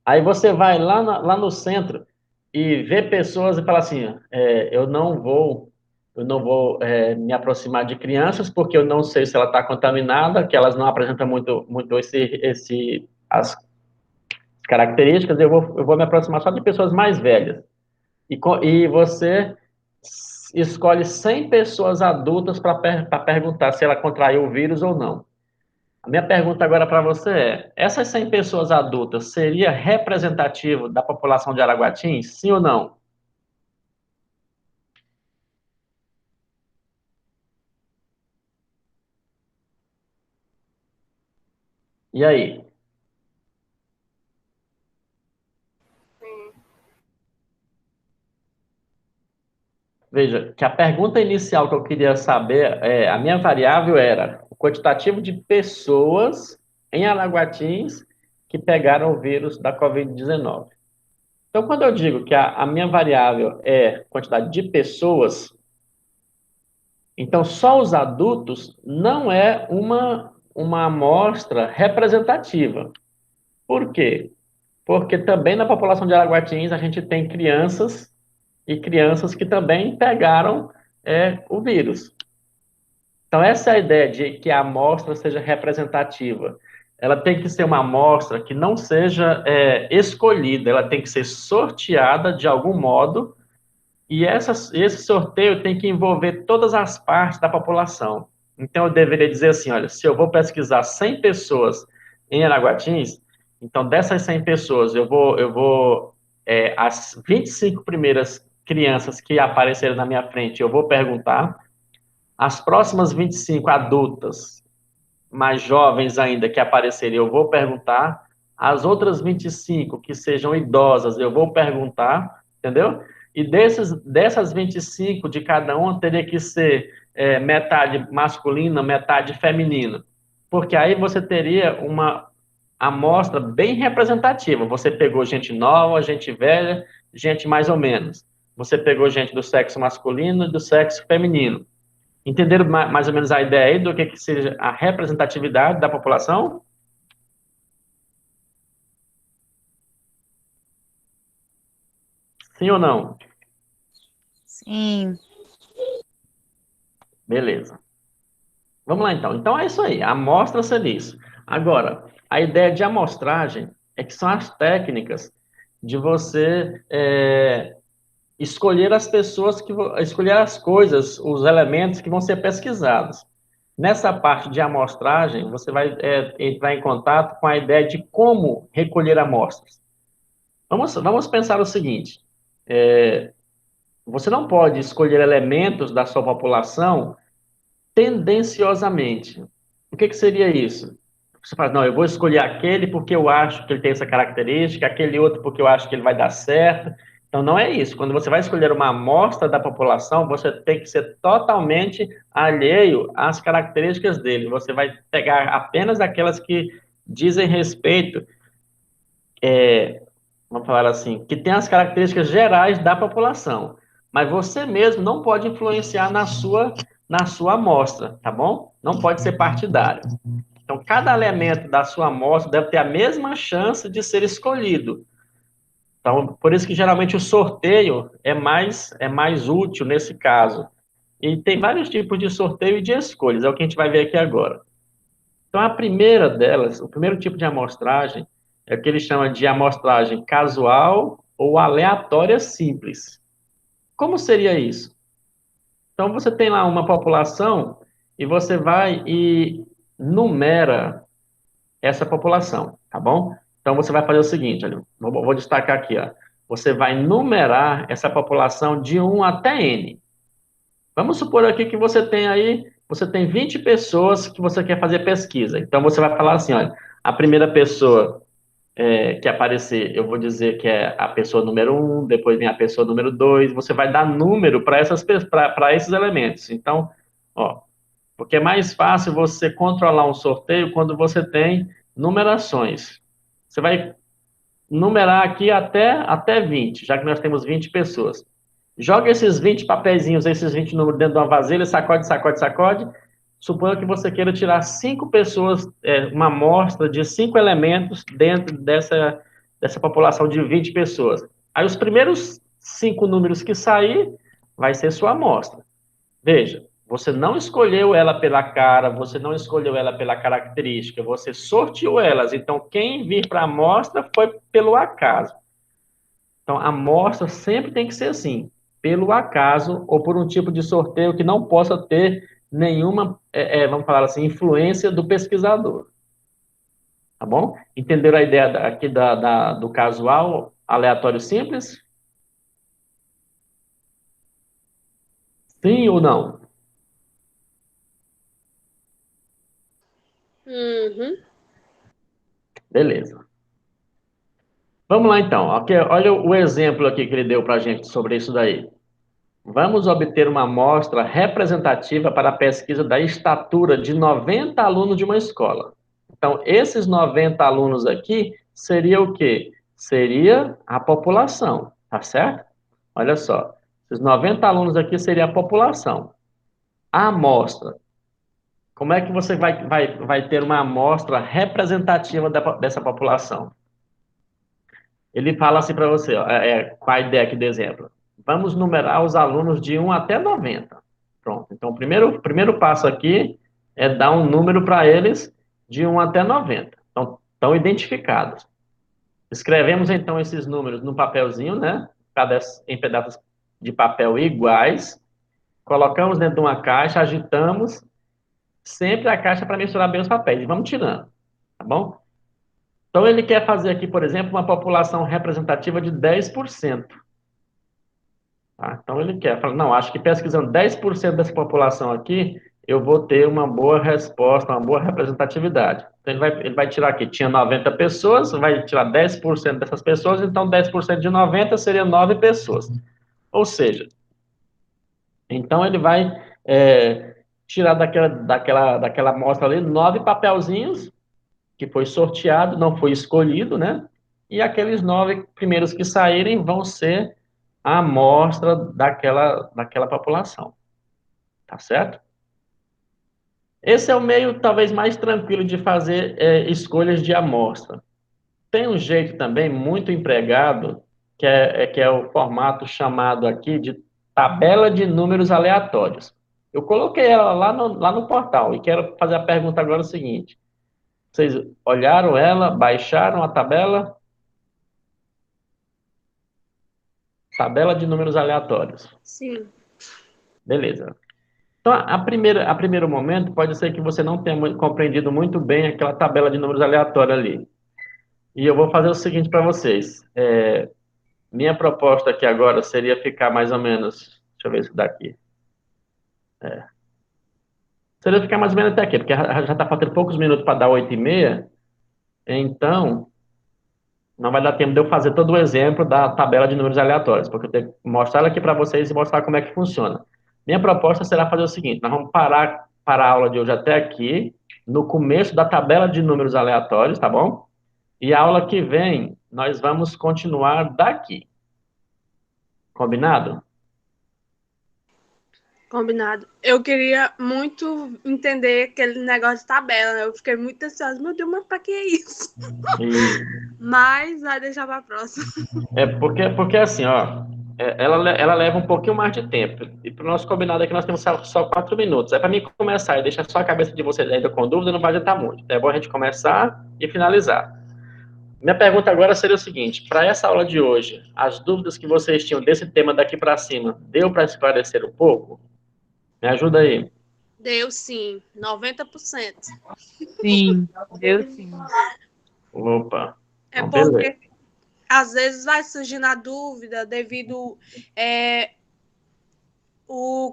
Aí você vai lá no centro e vê pessoas e fala assim, eu eu não vou me aproximar de crianças, porque eu não sei se ela está contaminada, que elas não apresentam muito as características, eu vou me aproximar só de pessoas mais velhas. E você escolhe 100 pessoas adultas para perguntar se ela contraiu o vírus ou não. A minha pergunta agora para você essas 100 pessoas adultas seria representativo da população de Araguatins, sim ou não? E aí? Sim. Veja, que a pergunta inicial que eu queria saber, a minha variável era o quantitativo de pessoas em Araguatins que pegaram o vírus da Covid-19. Então, quando eu digo que a minha variável é quantidade de pessoas, então só os adultos não é uma amostra representativa. Por quê? Porque também na população de Araguatins a gente tem crianças e crianças que também pegaram o vírus. Então, essa é a ideia de que a amostra seja representativa. Ela tem que ser uma amostra que não seja escolhida, ela tem que ser sorteada de algum modo, e esse sorteio tem que envolver todas as partes da população. Então, eu deveria dizer assim, olha, se eu vou pesquisar 100 pessoas em Araguatins, então dessas 100 pessoas, as 25 primeiras crianças que apareceram na minha frente, eu vou perguntar. As próximas 25 adultas, mais jovens ainda, que aparecerem, eu vou perguntar. As outras 25 que sejam idosas, eu vou perguntar, entendeu? E dessas 25 de cada uma, teria que ser metade masculina, metade feminina. Porque aí você teria uma amostra bem representativa. Você pegou gente nova, gente velha, gente mais ou menos. Você pegou gente do sexo masculino e do sexo feminino. Entenderam mais ou menos a ideia aí do que seja a representatividade da população? Sim ou não? Sim. Beleza. Vamos lá, então. Então, é isso aí. A amostra seria isso. Agora, a ideia de amostragem é que são as técnicas de você escolher as pessoas, escolher as coisas, os elementos que vão ser pesquisados. Nessa parte de amostragem, você vai entrar em contato com a ideia de como recolher amostras. Vamos pensar o seguinte: você não pode escolher elementos da sua população tendenciosamente. O que seria isso? Você fala, não, eu vou escolher aquele porque eu acho que ele tem essa característica, aquele outro porque eu acho que ele vai dar certo. Então, não é isso. Quando você vai escolher uma amostra da população, você tem que ser totalmente alheio às características dele. Você vai pegar apenas aquelas que dizem respeito, vamos falar assim, que tem as características gerais da população. Mas você mesmo não pode influenciar na sua amostra, tá bom? Não pode ser partidário. Então, cada elemento da sua amostra deve ter a mesma chance de ser escolhido. Então, por isso que geralmente o sorteio é mais útil nesse caso. E tem vários tipos de sorteio e de escolhas, é o que a gente vai ver aqui agora. Então, a primeira delas, o primeiro tipo de amostragem, é o que ele chama de amostragem casual ou aleatória simples. Como seria isso? Então, você tem lá uma população e você vai e numera essa população, tá bom? Então, você vai fazer o seguinte, olha, vou destacar aqui, ó. Você vai numerar essa população de 1 até N. Vamos supor aqui que você tem 20 pessoas que você quer fazer pesquisa. Então, você vai falar assim, olha, a primeira pessoa que aparecer, eu vou dizer que é a pessoa número 1, depois vem a pessoa número 2, você vai dar número para esses elementos. Então, ó, porque é mais fácil você controlar um sorteio quando você tem numerações. Você vai numerar aqui até 20, já que nós temos 20 pessoas. Joga esses 20 papeizinhos, esses 20 números dentro de uma vasilha, sacode, sacode, sacode. Suponha que você queira tirar 5 pessoas, uma amostra de 5 elementos dentro dessa população de 20 pessoas. Aí os primeiros 5 números que sair, vai ser sua amostra. Veja, você não escolheu ela pela cara, você não escolheu ela pela característica, você sorteou elas. Então, quem vir para a amostra foi pelo acaso. Então, a amostra sempre tem que ser assim, pelo acaso ou por um tipo de sorteio que não possa ter nenhuma, vamos falar assim, influência do pesquisador. Tá bom? Entenderam a ideia aqui do casual aleatório simples? Sim ou não? Uhum. Beleza. Vamos lá, então. Aqui, olha o exemplo aqui que ele deu para a gente sobre isso daí. Vamos obter uma amostra representativa para a pesquisa da estatura de 90 alunos de uma escola. Então, esses 90 alunos aqui seria o quê? Seria a população, tá certo? Olha só, esses 90 alunos aqui seria a população. A amostra. Como é que você vai ter uma amostra representativa dessa população? Ele fala assim para você, ó, com a ideia aqui do exemplo. Vamos numerar os alunos de 1 até 90. Pronto. Então, o primeiro passo aqui é dar um número para eles de 1 até 90. Então, estão identificados. Escrevemos, então, esses números no papelzinho, né? Em pedaços de papel iguais. Colocamos dentro de uma caixa, agitamos sempre a caixa para misturar bem os papéis. E vamos tirando, tá bom? Então, ele quer fazer aqui, por exemplo, uma população representativa de 10%. Tá? Então, ele quer, fala, não, acho que pesquisando 10% dessa população aqui, eu vou ter uma boa resposta, uma boa representatividade. Então, ele vai tirar aqui, tinha 90 pessoas, vai tirar 10% dessas pessoas, então 10% de 90 seria 9 pessoas. Ou seja, então ele vai tirar daquela amostra ali 9 papelzinhos, que foi sorteado, não foi escolhido, né? E aqueles 9 primeiros que saírem vão ser a amostra daquela população. Tá certo? Esse é o meio, talvez, mais tranquilo de fazer escolhas de amostra. Tem um jeito também muito empregado, que é o formato chamado aqui de tabela de números aleatórios. Eu coloquei ela lá no portal e quero fazer a pergunta agora o seguinte. Vocês olharam ela, baixaram a tabela? Tabela de números aleatórios. Sim. Beleza. Então, a primeiro momento, pode ser que você não tenha compreendido muito bem aquela tabela de números aleatórios ali. E eu vou fazer o seguinte para vocês. Minha proposta aqui agora seria ficar mais ou menos... Deixa eu ver isso daqui. Seria ficar mais ou menos até aqui, porque já está faltando poucos minutos para dar 8h30. Então, não vai dar tempo de eu fazer todo o exemplo da tabela de números aleatórios, porque eu tenho que mostrar ela aqui para vocês e mostrar como é que funciona. Minha proposta será fazer o seguinte, nós vamos parar a aula de hoje até aqui, no começo da tabela de números aleatórios, tá bom? E a aula que vem, nós vamos continuar daqui. Combinado? Combinado. Eu queria muito entender aquele negócio de tabela, né? Eu fiquei muito ansiosa. Meu Deus, mas pra que isso? Mas vai deixar pra próxima. Porque assim, ó, ela leva um pouquinho mais de tempo. E pro nosso combinado aqui, nós temos só 4 minutos. É para mim começar e deixar só a cabeça de vocês ainda com dúvida, não vai adiantar muito. É bom a gente começar e finalizar. Minha pergunta agora seria o seguinte, para essa aula de hoje, as dúvidas que vocês tinham desse tema daqui para cima, deu para esclarecer um pouco? Me ajuda aí. Deu sim, 90%. Sim, deu sim. Opa. É Então, porque beleza. às vezes vai surgindo a dúvida devido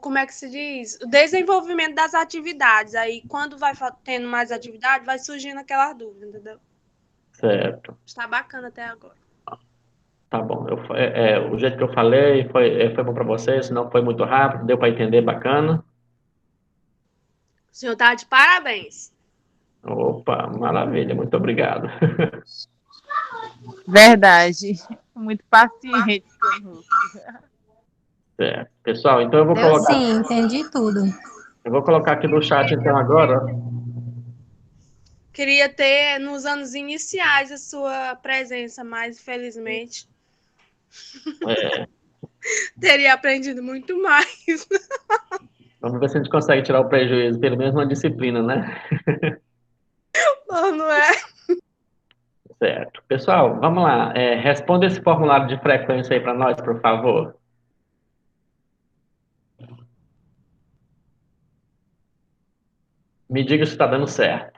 como é que se diz? O desenvolvimento das atividades. Aí, quando vai tendo mais atividade, vai surgindo aquela dúvida, entendeu? Certo. Está bacana até agora. Tá bom. O jeito que eu falei foi bom para vocês, não foi muito rápido, deu para entender, bacana. O senhor está de parabéns. Opa, maravilha, muito obrigado. Verdade. Muito paciente conosco. Certo. Pessoal, então eu vou Deu colocar, sim, entendi tudo. eu vou colocar aqui no chat então agora. Queria ter nos anos iniciais a sua presença, mas infelizmente teria aprendido muito mais. Vamos ver se a gente consegue tirar o prejuízo, pelo menos uma disciplina, né? Não é? Certo. Pessoal, vamos lá. Responda esse formulário de frequência aí para nós, por favor. Me diga se está dando certo.